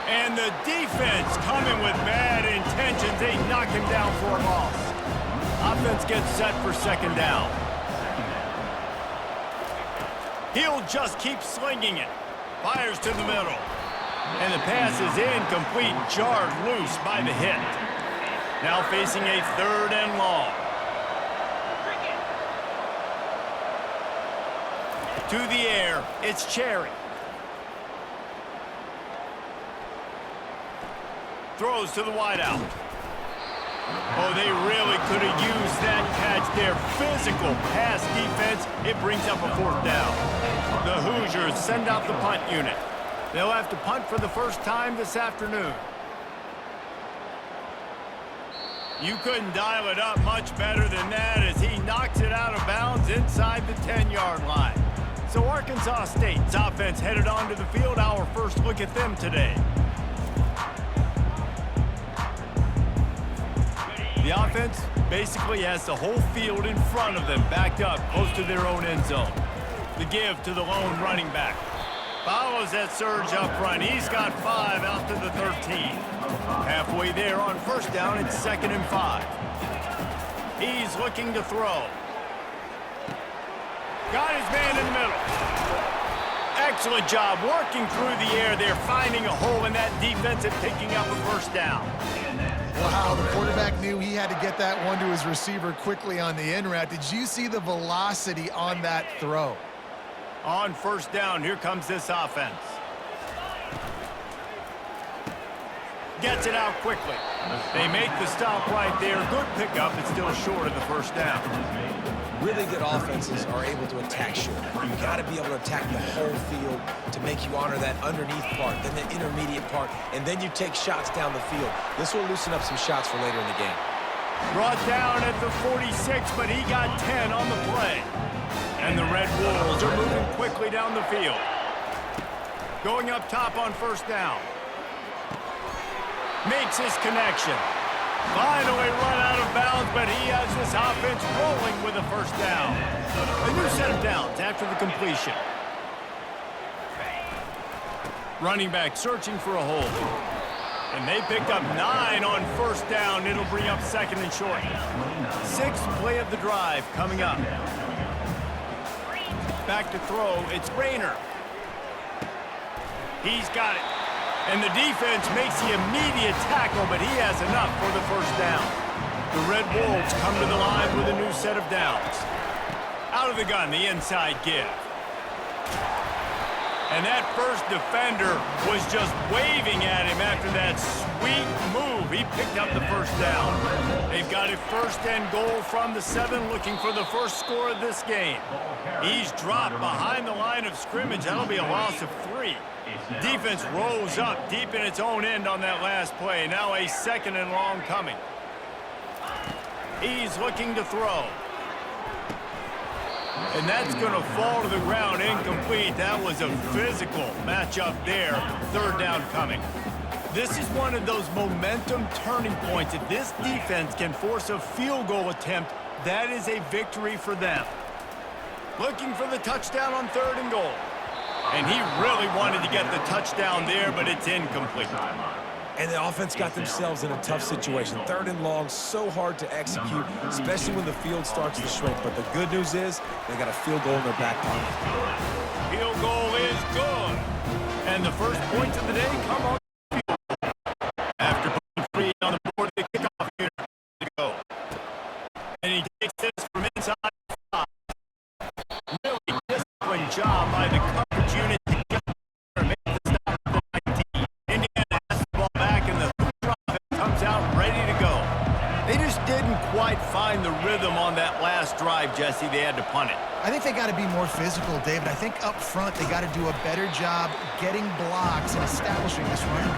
And the defense coming with bad intentions. They knock him down for a loss. Offense gets set for second down. He'll just keep slinging it. Fires to the middle. And the pass is incomplete, jarred loose by the hit. Now facing a 3rd and long. To the air, it's Cherry. Throws to the wideout. Oh, they really could have used that catch there. Physical pass defense. It brings up a 4th down. The Hoosiers send out the punt unit. They'll have to punt for the first time this afternoon. You couldn't dial it up much better than that as he knocks it out of bounds inside the 10-yard line. So Arkansas State's offense headed onto the field. Our first look at them today. The offense basically has the whole field in front of them, backed up close to their own end zone. The give to the lone running back. Follows that surge up front. He's got 5 out to the 13. Halfway there on first down, it's 2nd and 5. He's looking to throw. Got his man in the middle. Excellent job working through the air there, finding a hole in that defense and picking up a first down. Wow, the quarterback knew he had to get that one to his receiver quickly on the in route. Did you see the velocity on that throw? On first down, here comes this offense. Gets it out quickly. They make the stop right there. Good pickup. It's still short of the first down. Really good offenses are able to attack short. You've got to be able to attack the whole field to make you honor that underneath part, then the intermediate part, and then you take shots down the field. This will loosen up some shots for later in the game. Brought down at the 46, but he got 10 on the play. And the Red Wolves are moving quickly down the field. Going up top on first down. Makes his connection. Finally run out of bounds, but he has this offense rolling with a first down. A new set of downs after the completion. Running back searching for a hole. And they picked up 9 on first down. It'll bring up second and short. 6th play of the drive coming up. Back to throw. It's Rayner. He's got it. And the defense makes the immediate tackle, but he has enough for the first down. The Red Wolves come to the line with a new set of downs. Out of the gun, the inside give. And that first defender was just waving at him after that sweet move. He picked up the first down. They've got it 1st and goal from the 7, looking for the first score of this game. He's dropped behind the line of scrimmage. That'll be a loss of 3. Defense rose up deep in its own end on that last play. Now a 2nd and long coming. He's looking to throw. And that's going to fall to the ground incomplete. That was a physical matchup there. 3rd down coming. This is one of those momentum turning points. If this defense can force a field goal attempt, that is a victory for them. Looking for the touchdown on 3rd and goal. And he really wanted to get the touchdown there, but it's incomplete. And the offense got themselves in a tough situation. 3rd and long, so hard to execute, especially when the field starts to shrink. But the good news is they got a field goal in their back pocket. Field goal is good. And the first points of the day come on the field. After putting 3 on the board, the kickoff here to go. And he takes this from inside 5. Really disciplined job by the coverage unit to get there and make the stop at the 19. Indiana has the ball back, and the drop comes out ready to go. They just didn't quite find the rhythm on that last drive, Jesse. They had to punt it. I think they got to be more physical, David. I think up front they got to do a better job getting blocks and establishing this run.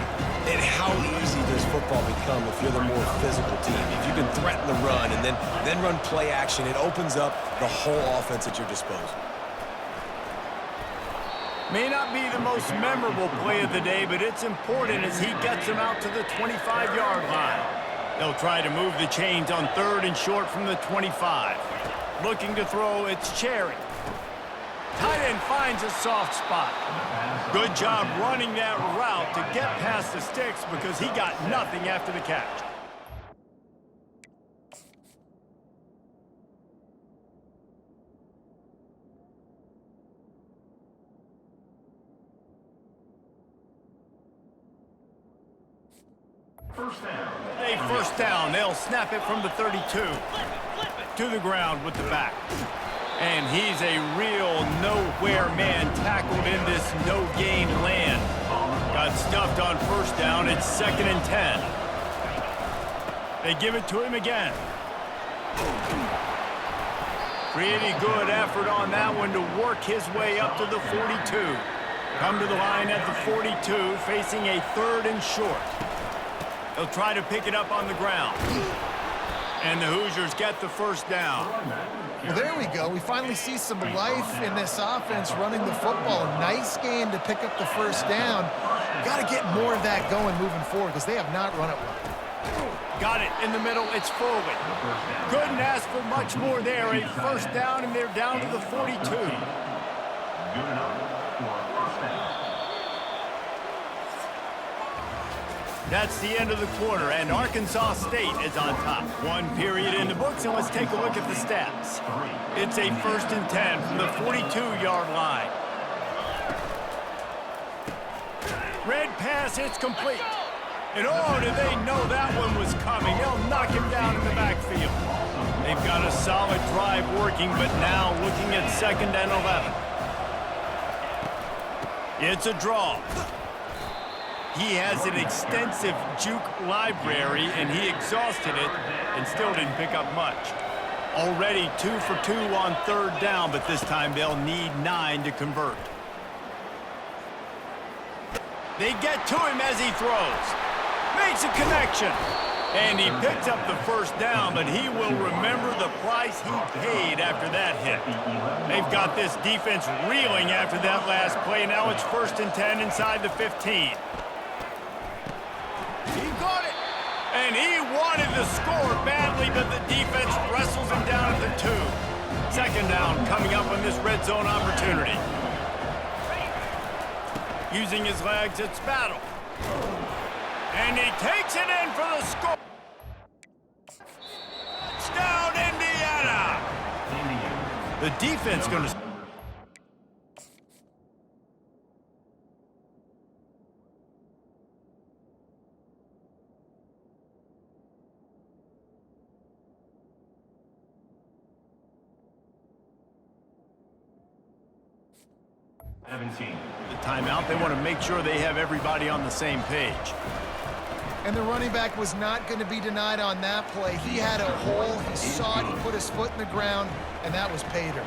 And how easy does football become if you're the more physical team? If you can threaten the run and then run play action, it opens up the whole offense at your disposal. May not be the most memorable play of the day, but it's important as he gets them out to the 25-yard line. They'll try to move the chains on 3rd and short from the 25. Looking to throw, it's Cherry. Tight end finds a soft spot. Good job running that route to get past the sticks because he got nothing after the catch. First down. They'll snap it from the 32 to the ground with the back. And he's a real nowhere man tackled in this no-gain land. Got stuffed on first down. It's 2nd and 10. They give it to him again. Pretty good effort on that one to work his way up to the 42. Come to the line at the 42, facing a 3rd and short. They'll try to pick it up on the ground. And the Hoosiers get the first down. Well, there we go. We finally see some life in this offense running the football. A nice game to pick up the first down. Got to get more of that going moving forward because they have not run it well. Got it in the middle. It's forward. Couldn't ask for much more there. A first down, and they're down to the 42. Good enough for a first down. That's the end of the quarter, and Arkansas State is on top. 1 period in the books, and let's take a look at the stats. It's a 1st and 10 from the 42-yard line. Red pass, it's complete. And oh, did they know that one was coming. They'll knock him down in the backfield. They've got a solid drive working, but now looking at 2nd and 11. It's a draw. He has an extensive juke library, and he exhausted it and still didn't pick up much. Already 2 for 2 on 3rd down, but this time they'll need 9 to convert. They get to him as he throws. Makes a connection. And he picks up the first down, but he will remember the price he paid after that hit. They've got this defense reeling after that last play. Now it's 1st and 10 inside the 15. He got it. And he wanted the score badly, but the defense wrestles him down at the 2. 2nd down coming up on this red zone opportunity. Using his legs, it's Battle. And he takes it in for the score. Touchdown, Indiana! The defense going to... The timeout, they want to make sure they have everybody on the same page. And the running back was not going to be denied on that play. He had a hole, he saw it, he put his foot in the ground, and that was pay dirt.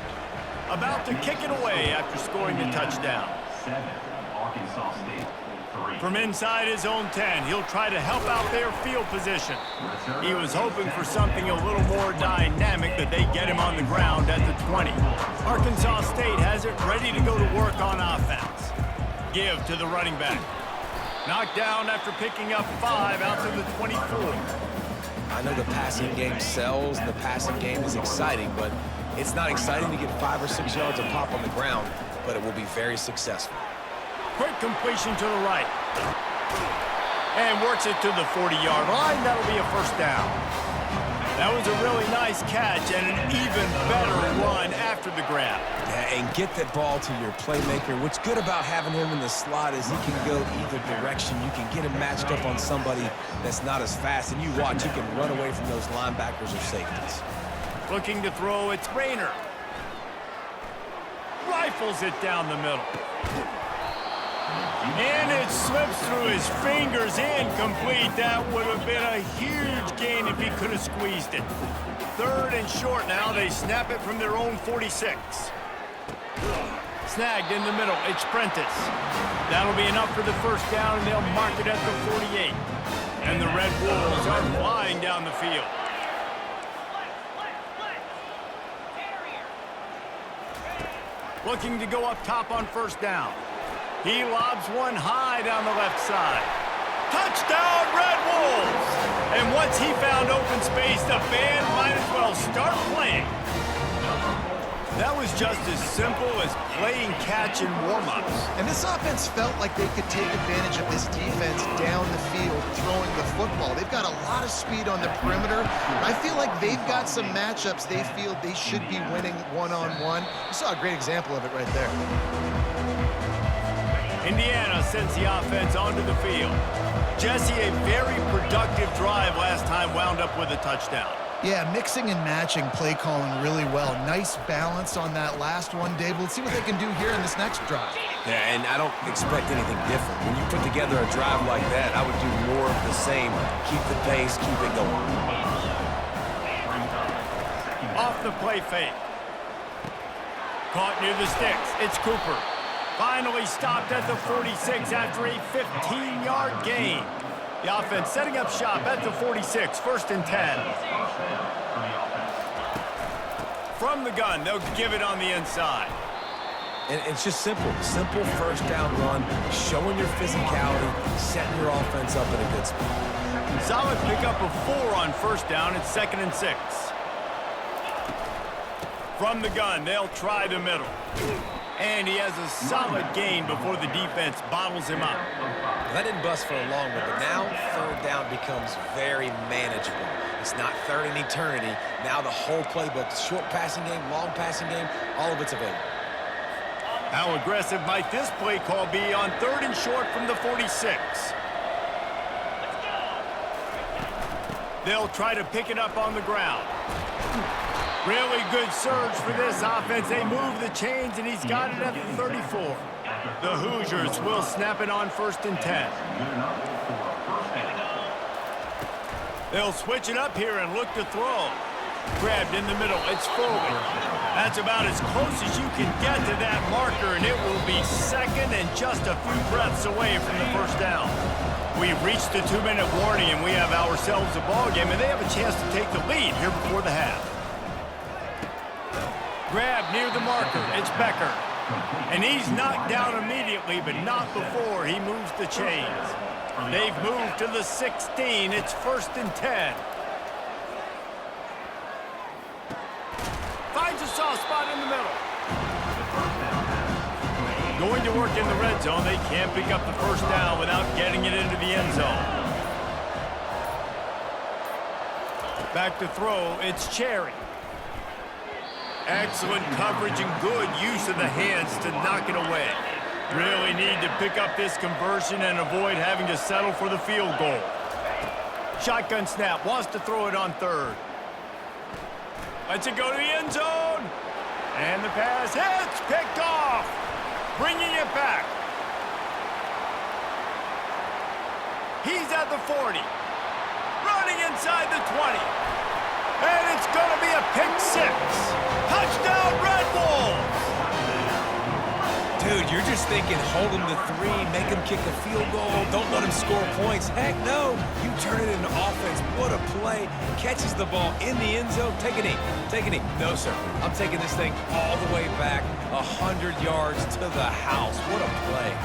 About to kick it away after scoring the touchdown. 7, Arkansas State, 3. From inside his own 10, he'll try to help out their field position. He was hoping for something a little more dynamic, that they get him on the ground at the 20. Arkansas State has it ready to go to work on offense. Give to the running back. Knocked down after picking up 5 out to the 24. I know the passing game sells, the passing game is exciting, but it's not exciting to get 5 or 6 yards of pop on the ground, but it will be very successful. Quick completion to the right. And works it to the 40-yard line. That'll be a first down. That was a really nice catch and an even better run after the grab. Yeah, and get that ball to your playmaker. What's good about having him in the slot is he can go either direction. You can get him matched up on somebody that's not as fast, and you watch, he can run away from those linebackers or safeties. Looking to throw, it's Rayner. Rifles it down the middle. And it slips through his fingers, incomplete. That would have been a huge gain if he could have squeezed it. 3rd and short now. They snap it from their own 46. Snagged in the middle. It's Prentice. That'll be enough for the first down, and they'll mark it at the 48. And the Red Wolves are flying down the field. Looking to go up top on first down. He lobs one high down the left side. Touchdown, Red Wolves! And once he found open space, the band might as well start playing. That was just as simple as playing catch in warm-ups. And this offense felt like they could take advantage of this defense down the field, throwing the football. They've got a lot of speed on the perimeter. I feel like they've got some matchups they feel they should be winning one-on-one. You saw a great example of it right there. Indiana sends the offense onto the field. Jesse, a very productive drive last time, wound up with a touchdown. Yeah, mixing and matching play calling really well. Nice balance on that last one, Dave. Let's see what they can do here in this next drive. Yeah, and I don't expect anything different. When you put together a drive like that, I would do more of the same. Keep the pace, keep it going. Off the play fake. Caught near the sticks. It's Cooper. Finally stopped at the 46 after a 15-yard gain. The offense setting up shop at the 46, 1st and 10. From the gun, they'll give it on the inside. And it's just simple. Simple first down run, showing your physicality, setting your offense up in a good spot. Solid pickup of 4 on first down. It's 2nd and 6. From the gun, they'll try the middle. And he has a solid gain before the defense bottles him up. That didn't bust for a long one, but now 3rd down becomes very manageable. It's not 3rd and eternity. Now the whole playbook, short passing game, long passing game, all of it's available. How aggressive might this play call be on 3rd and short from the 46? They'll try to pick it up on the ground. Really good surge for this offense. They move the chains, and he's got it at the 34. The Hoosiers will snap it on 1st and 10. They'll switch it up here and look to throw. Grabbed in the middle. It's forward. That's about as close as you can get to that marker, and it will be 2nd and just a few breaths away from the first down. We've reached the 2-minute warning, and we have ourselves a ball game, and they have a chance to take the lead here before the half. Grab near the marker. It's Becker. And he's knocked down immediately, but not before he moves the chains. They've moved to the 16. It's 1st and 10. Finds a soft spot in the middle. Going to work in the red zone. They can't pick up the first down without getting it into the end zone. Back to throw, it's Cherry. Excellent coverage and good use of the hands to knock it away. Really need to pick up this conversion and avoid having to settle for the field goal. Shotgun snap, wants to throw it on third. Lets it go to the end zone. And the pass hits, picked off. Bringing it back. He's at the 40. Running inside the 20. And it's going to be a pick six. Touchdown, Red Wolves! Dude, you're just thinking, hold him to 3, make him kick a field goal, don't let him score points. Heck no, you turn it into offense. What a play. Catches the ball in the end zone. Take a knee. Take a knee. No, sir. I'm taking this thing all the way back 100 yards to the house. What a play.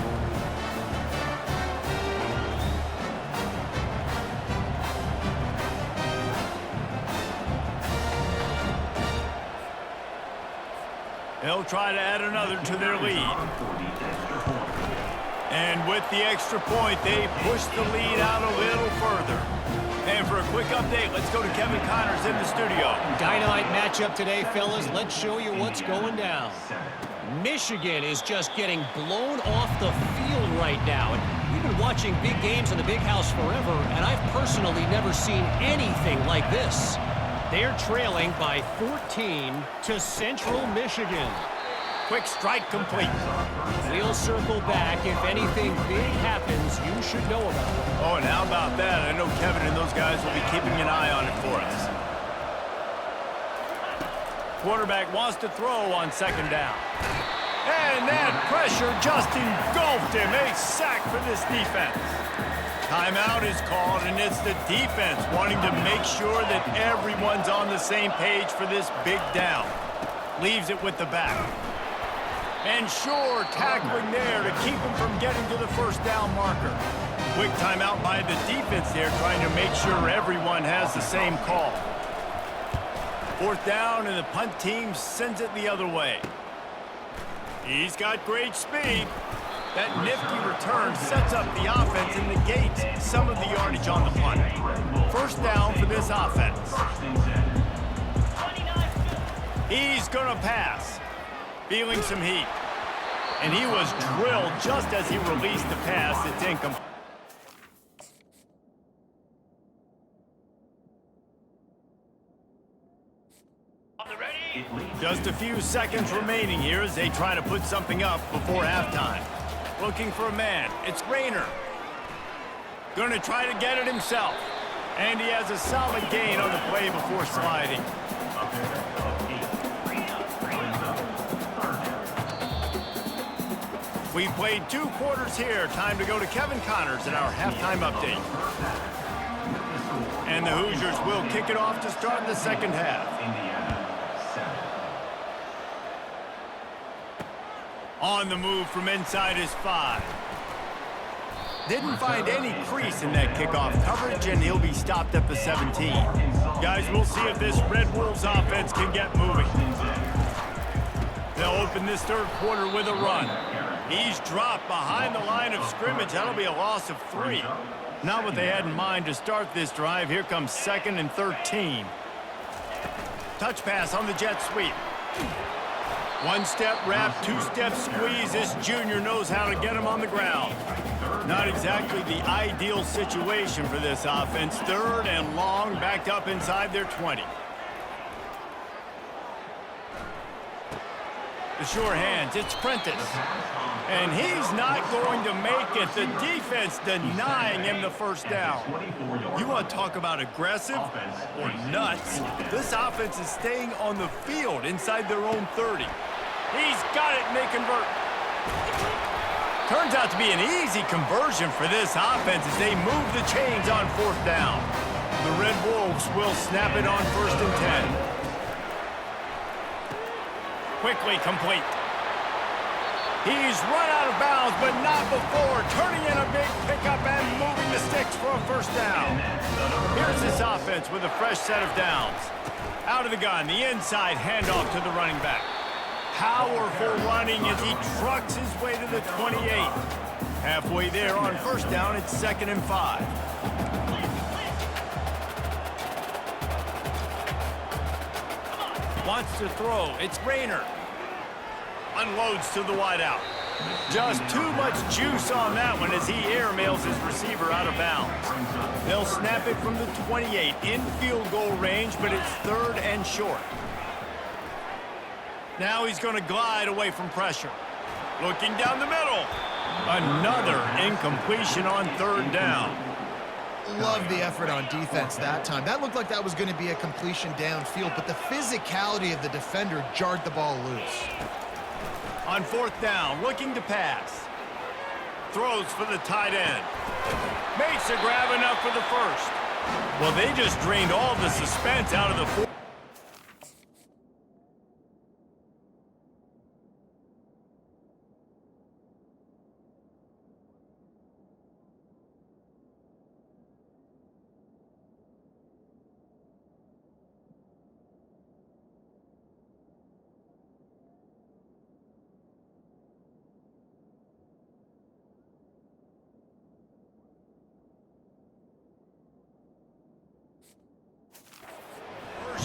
They'll try to add another to their lead. And with the extra point, they push the lead out a little further. And for a quick update, let's go to Kevin Connors in the studio. Dynamite matchup today, fellas. Let's show you what's going down. Michigan is just getting blown off the field right now. And we've been watching big games in the Big House forever, and I've personally never seen anything like this. They're trailing by 14 to Central Michigan. Quick strike complete. We'll circle back. If anything big happens, you should know about it. Oh, and how about that? I know Kevin and those guys will be keeping an eye on it for us. Quarterback wants to throw on second down. And that pressure just engulfed him. A sack for this defense. Timeout is called, and it's the defense wanting to make sure that everyone's on the same page for this big down. Leaves it with the back. And sure, tackling there to keep him from getting to the first down marker. Quick timeout by the defense there, trying to make sure everyone has the same call. Fourth down, and the punt team sends it the other way. He's got great speed. That nifty return sets up the offense and negates some of the yardage on the punt. First down for this offense. He's going to pass. Feeling some heat. And he was drilled just as he released the pass. It's incomplete. Just a few seconds remaining here as they try to put something up before halftime. Looking for a man. It's Rayner. Going to try to get it himself. And he has a solid gain on the play before sliding. We played 2 quarters here. Time to go to Kevin Connors in our halftime update. And the Hoosiers will kick it off to start the second half. On the move from inside his 5. Didn't find any crease in that kickoff coverage, and he'll be stopped at the 17. Guys, we'll see if this Red Wolves offense can get moving. They'll open this third quarter with a run. He's dropped behind the line of scrimmage. That'll be a loss of 3. Not what they had in mind to start this drive. Here comes 2nd and 13. Touch pass on the jet sweep. 1-step wrap, 2-step squeeze. This junior knows how to get him on the ground. Not exactly the ideal situation for this offense. 3rd and long, backed up inside their 20. The sure hands, it's Prentice. And he's not going to make it. The defense denying him the first down. You want to talk about aggressive or nuts? This offense is staying on the field inside their own 30. He's got it, and they convert. Turns out to be an easy conversion for this offense as they move the chains on 4th down. The Red Wolves will snap it on 1st and 10. Quickly complete. He's run out of bounds, but not before. Turning in a big pickup and moving the sticks for a first down. Here's this offense with a fresh set of downs. Out of the gun, the inside handoff to the running back. Powerful running as he trucks his way to the 28. Halfway there on first down, it's 2nd and 5. Wants to throw. It's Rayner. Unloads to the wideout. Just too much juice on that one as he airmails his receiver out of bounds. They'll snap it from the 28 in field goal range, but it's 3rd and short. Now he's going to glide away from pressure. Looking down the middle. Another incompletion on 3rd down. Love the effort on defense that time. That looked like that was going to be a completion downfield, but the physicality of the defender jarred the ball loose. On 4th down, looking to pass. Throws for the tight end. Makes a grab enough for the first. Well, they just drained all the suspense out of the fourth.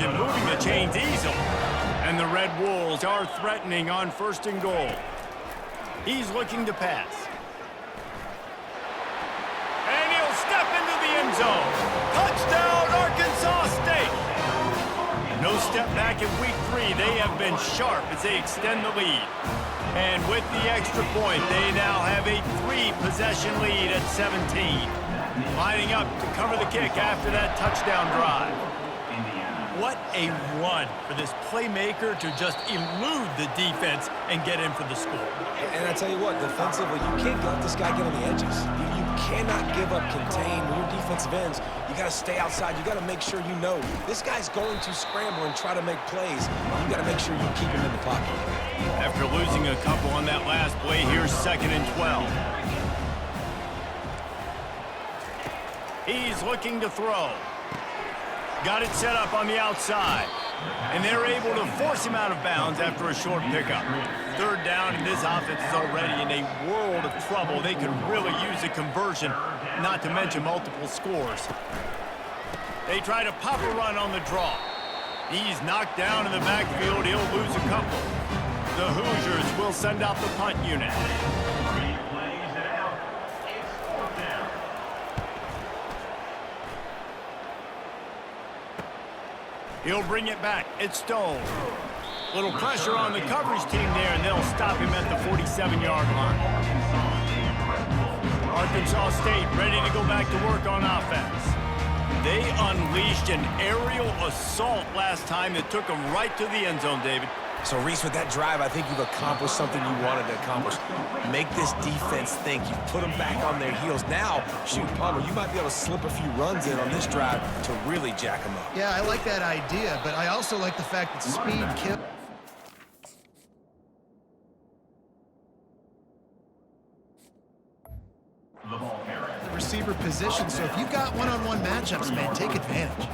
Moving the chains easily. And the Red Wolves are threatening on 1st and goal. He's looking to pass. And he'll step into the end zone. Touchdown, Arkansas State. No step back in week 3. They have been sharp as they extend the lead. And with the extra point, they now have a 3-possession lead at 17. Lining up to cover the kick after that touchdown drive. What a run for this playmaker to just elude the defense and get in for the score. And I tell you what, defensively, you can't let this guy get on the edges. You cannot give up contain. When you're defensive ends, you got to stay outside. You got to make sure you know this guy's going to scramble and try to make plays. You got to make sure you keep him in the pocket. After losing a couple on that last play, here's 2nd and 12. He's looking to throw. Got it set up on the outside. And they're able to force him out of bounds after a short pickup. 3rd down, and this offense is already in a world of trouble. They could really use a conversion, not to mention multiple scores. They try to pop a run on the draw. He's knocked down in the backfield. He'll lose a couple. The Hoosiers will send out the punt unit. He'll bring it back. It's Stone. Little pressure on the coverage team there, and they'll stop him at the 47-yard line. Arkansas State ready to go back to work on offense. They unleashed an aerial assault last time that took them right to the end zone, David. So, Reese, with that drive, I think you've accomplished something you wanted to accomplish. Make this defense think. You put them back on their heels. Now, shoot, Palmer, you might be able to slip a few runs in on this drive to really jack them up. Yeah, I like that idea, but I also like the fact that speed kills. The receiver position, so if you've got one-on-one matchups, man, take advantage.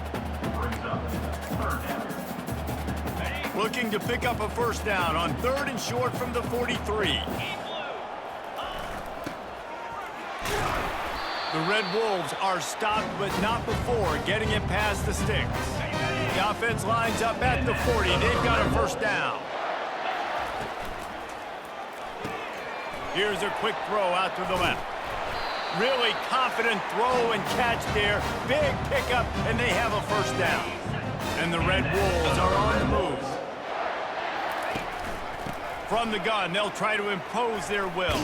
Looking to pick up a 1st down on 3rd and short from the 43. The Red Wolves are stopped, but not before getting it past the sticks. The offense lines up at the 40. They've got a 1st down. Here's a quick throw out to the left. Really confident throw and catch there. Big pickup, and they have a 1st down. And the Red Wolves are on the move. From the gun, they'll try to impose their will.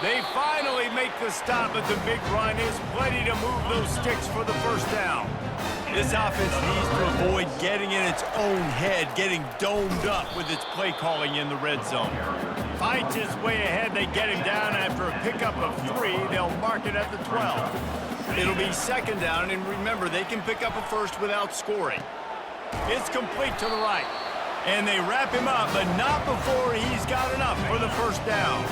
They finally make the stop, but the big run is plenty to move those sticks for the 1st down. This offense needs to avoid getting in its own head, getting domed up with its play calling in the red zone. Fights his way ahead. They get him down after a pickup of 3. They'll mark it at the 12. It'll be 2nd down, and remember, they can pick up a 1st without scoring. It's complete to the right. And they wrap him up, but not before he's got enough for the 1st down.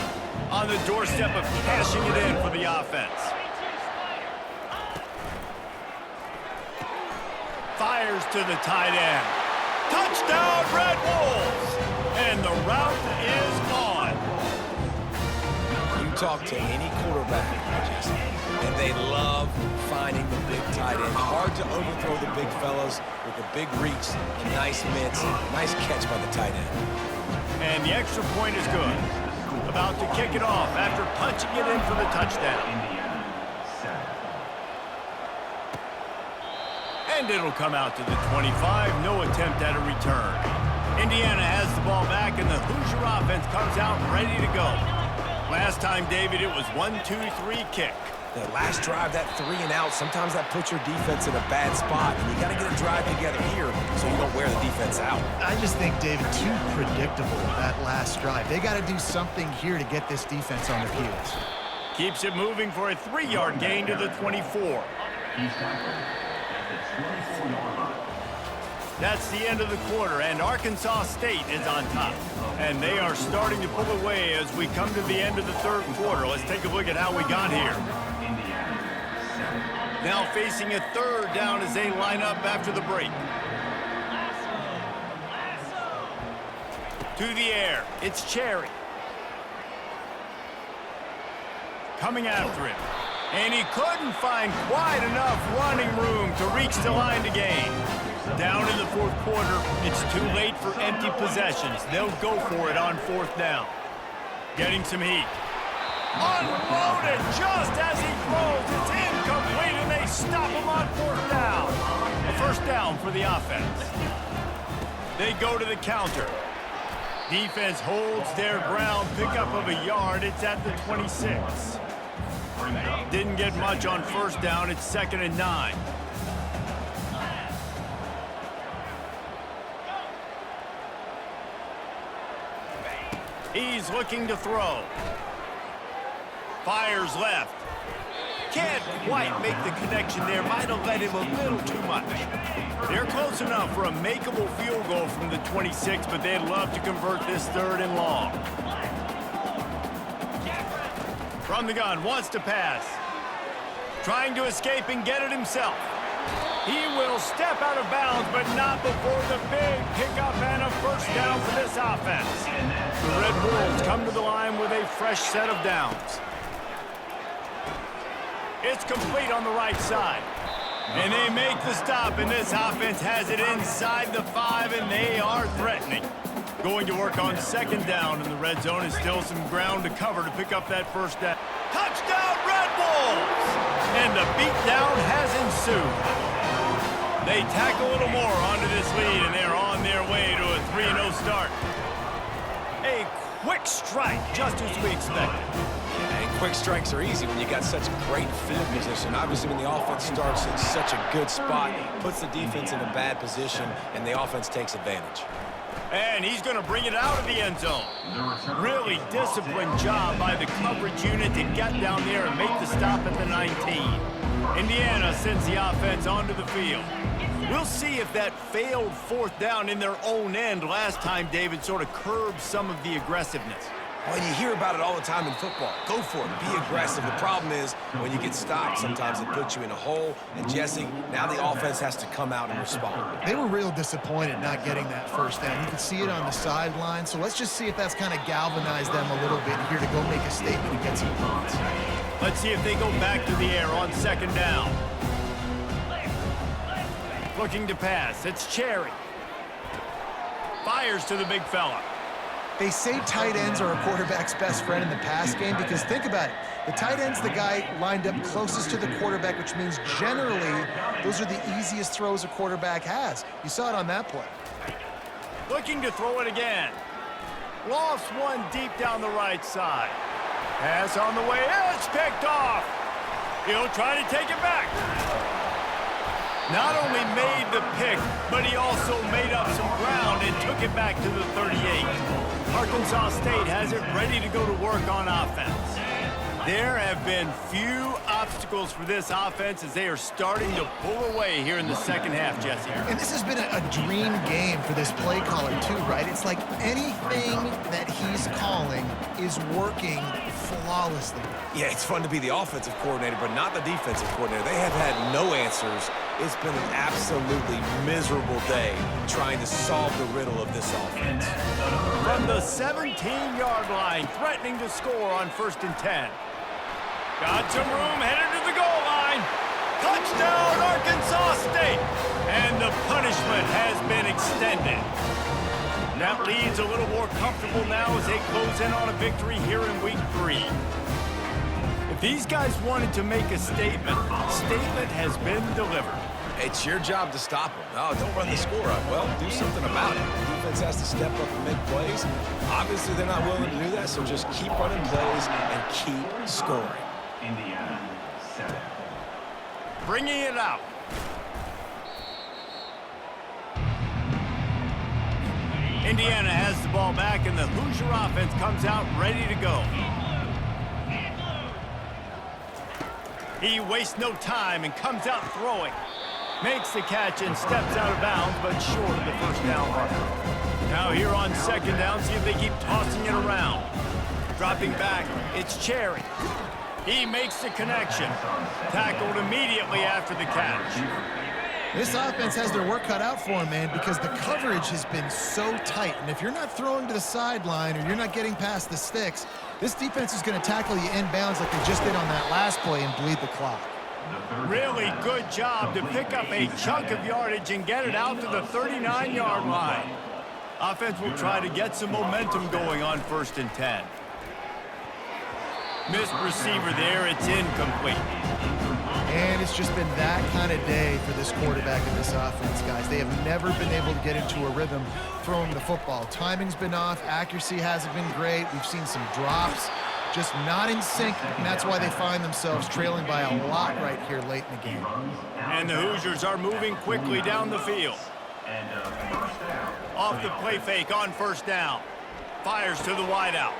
On the doorstep of cashing it in for the offense. Fires to the tight end. Touchdown, Red Wolves! And the route is on. You talk to any quarterback, Jesse, and they love finding the big tight end. Hard to overthrow the big fellas with a big reach and nice mitts. Nice catch by the tight end. And the extra point is good. About to kick it off after punching it in for the touchdown. And it'll come out to the 25. No attempt at a return. Indiana has the ball back, and the Hoosier offense comes out ready to go. Last time, David, it was 1-2-3 kick. That last drive, that 3 and out, sometimes that puts your defense in a bad spot. And you got to get a drive together here so you don't wear the defense out. I just think, David, too predictable, that last drive. They got to do something here to get this defense on their heels. Keeps it moving for a 3-yard gain to the 24. He's tackled at the 24-yard line. That's the end of the quarter, and Arkansas State is on top. And they are starting to pull away as we come to the end of the third quarter. Let's take a look at how we got here. Now facing a third down as they line up after the break. To the air, it's Cherry. Coming after him. And he couldn't find quite enough running room to reach the line to gain. Down in the fourth quarter, it's too late for empty possessions. They'll go for it on fourth down. Getting some heat. Unloaded just as he throws. It's incomplete, and they stop him on fourth down. A first down for the offense. They go to the counter. Defense holds their ground. Pickup of a yard. It's at the 26. Didn't get much on first down. It's 2nd and 9. He's looking to throw. Fires left. Can't quite make the connection there. Might have let him a little too much. They're close enough for a makeable field goal from the 26, but they'd love to convert this 3rd and long. From the gun, wants to pass. Trying to escape and get it himself. He will step out of bounds, but not before the big pickup and a first down for this offense. The Red Wolves come to the line with a fresh set of downs. It's complete on the right side. And they make the stop, and this offense has it inside the 5, and they are threatening. Going to work on 2nd down, and the red zone is still some ground to cover to pick up that first down. Touchdown, Red Wolves! And the beatdown has ensued. They tack a little more onto this lead, and they're on their way to a 3-0 start. A quick strike, just as we expected. And quick strikes are easy when you got such great field position. Obviously, when the offense starts in such a good spot, puts the defense in a bad position, and the offense takes advantage. And he's going to bring it out of the end zone. Really disciplined job by the coverage unit to get down there and make the stop at the 19. Indiana sends the offense onto the field. We'll see if that failed 4th down in their own end last time, David, sort of curbed some of the aggressiveness. Well, you hear about it all the time in football. Go for it. Be aggressive. The problem is when you get stopped, sometimes it puts you in a hole. And, Jesse, now the offense has to come out and respond. They were real disappointed not getting that first down. You can see it on the sideline. So let's just see if that's kind of galvanized them a little bit here to go make a statement and get some points. Let's see if they go back to the air on 2nd down. Looking to pass. It's Cherry. Fires to the big fella. They say tight ends are a quarterback's best friend in the pass game because think about it. The tight end's the guy lined up closest to the quarterback, which means generally those are the easiest throws a quarterback has. You saw it on that play. Looking to throw it again. Lofts one deep down the right side. Pass on the way. It's picked off. He'll try to take it back. Not only made the pick, but he also made up some ground and took it back to the 38. Arkansas State has it ready to go to work on offense. There have been few obstacles for this offense as they are starting to pull away here in the 2nd half, Jesse. And this has been a dream game for this play caller too, right? It's like anything that he's calling is working flawlessly. Yeah, it's fun to be the offensive coordinator, but not the defensive coordinator. They have had no answers It's been an absolutely miserable day trying to solve the riddle of this offense. From the 17-yard line, threatening to score on 1st and 10. Got some room, headed to the goal line. Touchdown, Arkansas State. And the punishment has been extended. That lead's a little more comfortable now as they close in on a victory here in week 3. If these guys wanted to make a statement has been delivered. It's your job to stop them. No, don't run the score up. Well, do something about it. The defense has to step up and make plays. Obviously, they're not willing to do that, so just keep running plays and keep scoring. Indiana, 7. Bringing it out. Indiana has the ball back, and the Hoosier offense comes out ready to go. He wastes no time and comes out throwing. Makes the catch and steps out of bounds, but short of the first down marker. Now here on 2nd down, see if they keep tossing it around. Dropping back, it's Cherry. He makes the connection. Tackled immediately after the catch. This offense has their work cut out for them, man, because the coverage has been so tight. And if you're not throwing to the sideline or you're not getting past the sticks, this defense is going to tackle you inbounds like they just did on that last play and bleed the clock. Really good job to pick up a chunk of yardage and get it out to the 39-yard line. Offense will try to get some momentum going on 1st and 10. Missed receiver there, it's incomplete. And it's just been that kind of day for this quarterback and this offense, guys. They have never been able to get into a rhythm throwing the football. Timing's been off, accuracy hasn't been great. We've seen some drops, just not in sync, and that's why they find themselves trailing by a lot right here late in the game. And the Hoosiers are moving quickly down the field. Off the play fake on 1st down. Fires to the wideout.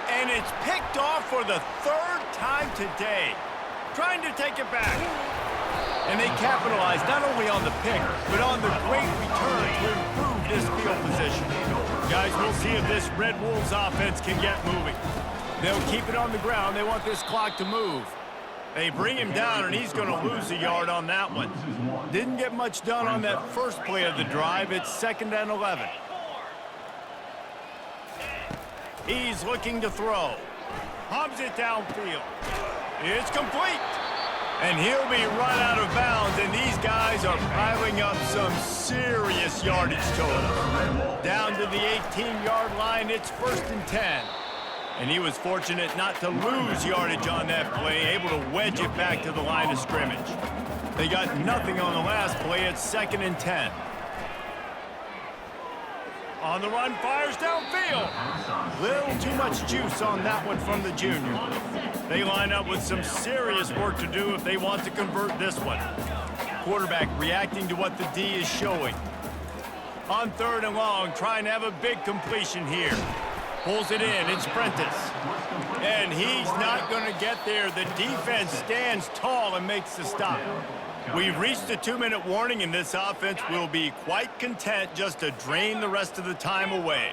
And it's picked off for the 3rd time today. Trying to take it back. And they capitalize not only on the pick, but on the great return to improve this field position. Guys, we'll see if this Red Wolves offense can get moving. They'll keep it on the ground. They want this clock to move. They bring him down, and he's going to lose a yard on that one. Didn't get much done on that first play of the drive. It's 2nd and 11. He's looking to throw. Hubs it downfield. It's complete. And he'll be run out of bounds, and these guys are piling up some serious yardage total. Down to the 18-yard line, it's 1st and 10. And he was fortunate not to lose yardage on that play, able to wedge it back to the line of scrimmage. They got nothing on the last play. It's 2nd and 10. On the run, fires downfield. Little too much juice on that one from the junior. They line up with some serious work to do if they want to convert this one. Quarterback reacting to what the D is showing. On 3rd and long, trying to have a big completion here. Pulls it in, it's Prentice. And he's not going to get there. The defense stands tall and makes the stop. We've reached a 2-minute warning, and this offense will be quite content just to drain the rest of the time away.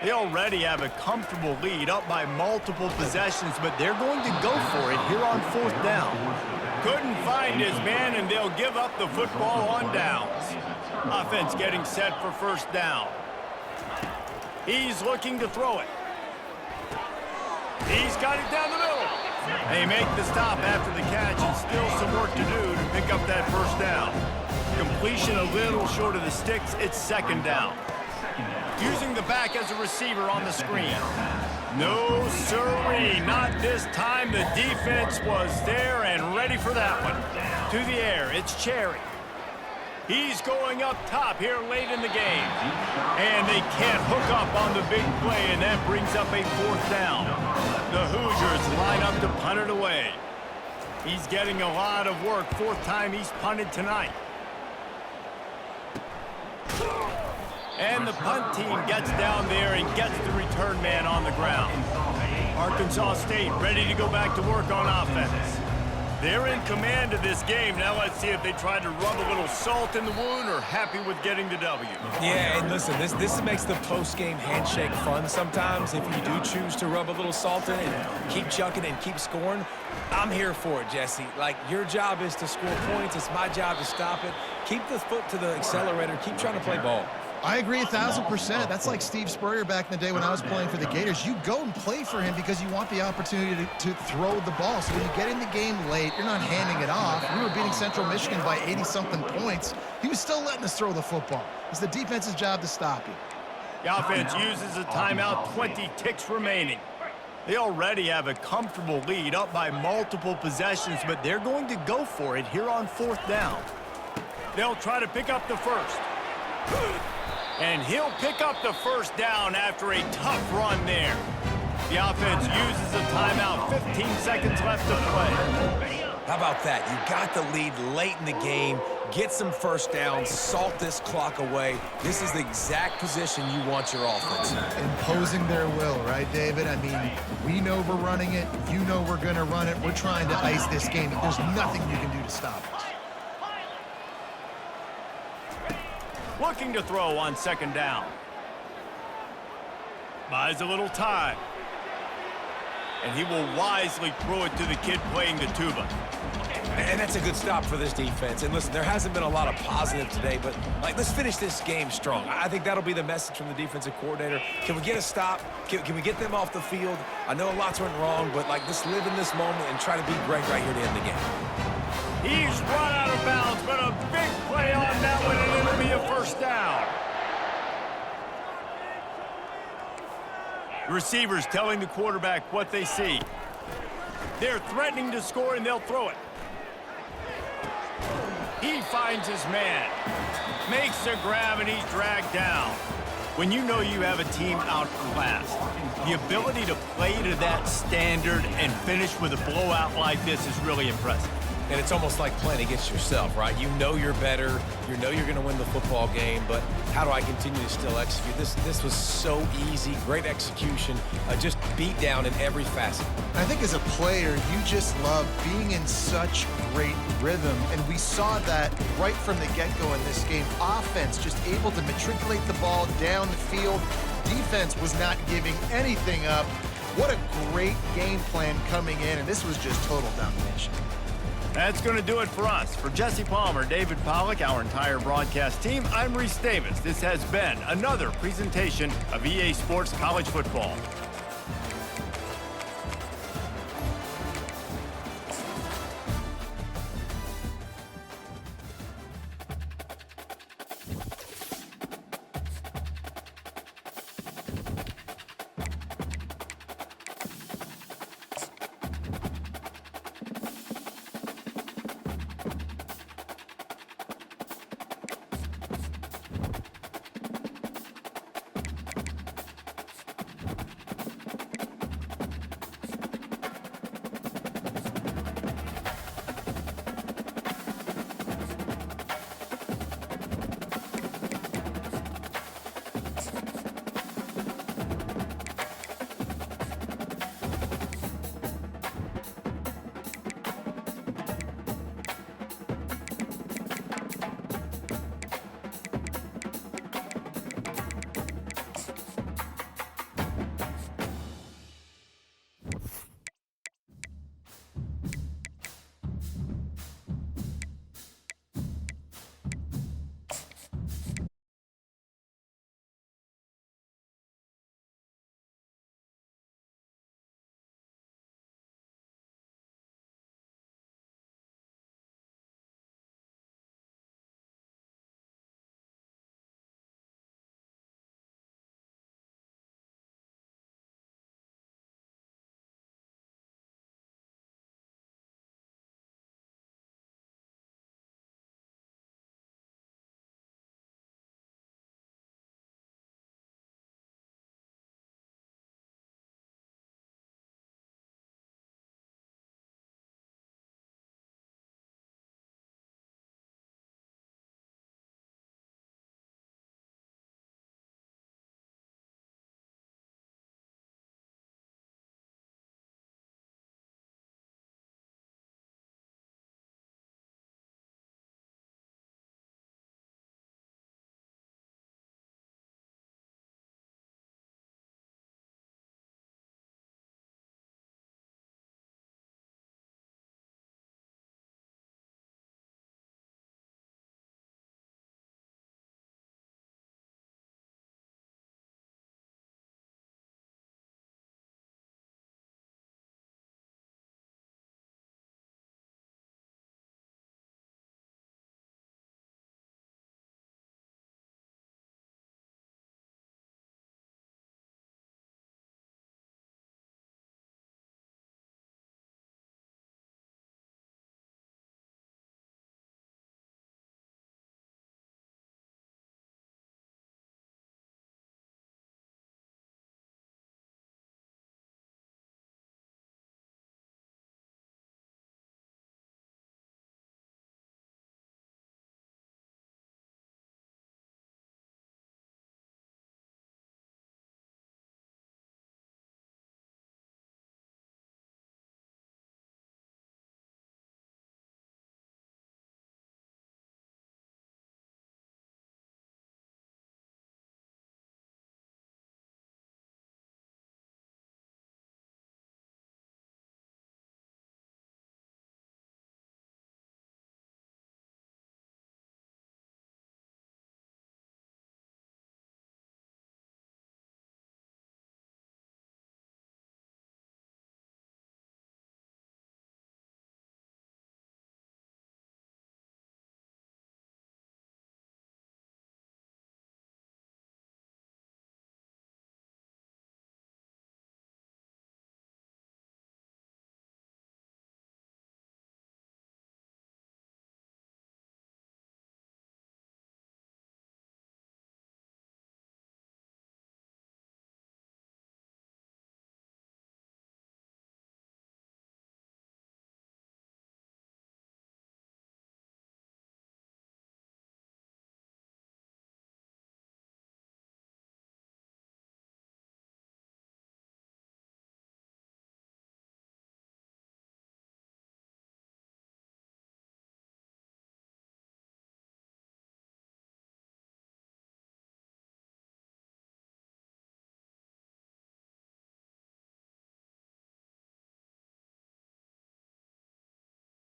They already have a comfortable lead, up by multiple possessions, but they're going to go for it here on 4th down. Couldn't find his man, and they'll give up the football on downs. Offense getting set for 1st down. He's looking to throw it. He's got it down the middle. They make the stop after the catch, and still some work to do to pick up that 1st down. Completion a little short of the sticks. It's 2nd down. Using the back as a receiver on the screen. No, sirree, not this time. The defense was there and ready for that one. To the air, it's Cherry. He's going up top here late in the game. And they can't hook up on the big play, and that brings up a 4th down. The Hoosiers line up to punt it away. He's getting a lot of work. 4th time he's punted tonight. And the punt team gets down there and gets the return man on the ground. Arkansas State ready to go back to work on offense. They're in command of this game. Now let's see if they try to rub a little salt in the wound or happy with getting the W. Yeah, and listen, this makes the post-game handshake fun sometimes. If you do choose to rub a little salt in and keep chucking and keep scoring, I'm here for it, Jesse. Like, your job is to score points. It's my job to stop it. Keep the foot to the accelerator. Keep trying to play ball. I agree 1,000%. That's like Steve Spurrier back in the day when I was playing for the Gators. You go and play for him because you want the opportunity to throw the ball. So when you get in the game late, you're not handing it off. We were beating Central Michigan by 80-something points. He was still letting us throw the football. It's the defense's job to stop you. The offense uses a timeout, 20 ticks remaining. They already have a comfortable lead, up by multiple possessions, but they're going to go for it here on 4th down. They'll try to pick up the first. And he'll pick up the first down after a tough run there. The offense uses a timeout, 15 seconds left to play. How about that? You got the lead late in the game. Get some first downs, salt this clock away. This is the exact position you want your offense in. Imposing their will, right, David? I mean, we know we're running it. You know we're going to run it. We're trying to ice this game. There's nothing you can do to stop us. Looking to throw on 2nd down. Buys a little time. And he will wisely throw it to the kid playing the tuba. And that's a good stop for this defense. And listen, there hasn't been a lot of positive today, but let's finish this game strong. I think that'll be the message from the defensive coordinator. Can we get a stop? Can we get them off the field? I know lots went wrong, but let's live in this moment and try to be great right here to end the game. He's run out of bounds, but a big play on that one, and it'll be a first down. Receivers telling the quarterback what they see. They're threatening to score, and they'll throw it. He finds his man, makes a grab, and he's dragged down. When you know you have a team outclassed, the ability to play to that standard and finish with a blowout like this is really impressive. And it's almost like playing against yourself, right? You know you're better. You know you're going to win the football game, but how do I continue to still execute? This was so easy, great execution, just beat down in every facet. I think as a player, you just love being in such great rhythm, and we saw that right from the get-go in this game. Offense just able to matriculate the ball down the field. Defense was not giving anything up. What a great game plan coming in, and this was just total domination. That's going to do it for us. For Jesse Palmer, David Pollack, our entire broadcast team, I'm Reese Davis. This has been another presentation of EA Sports College Football.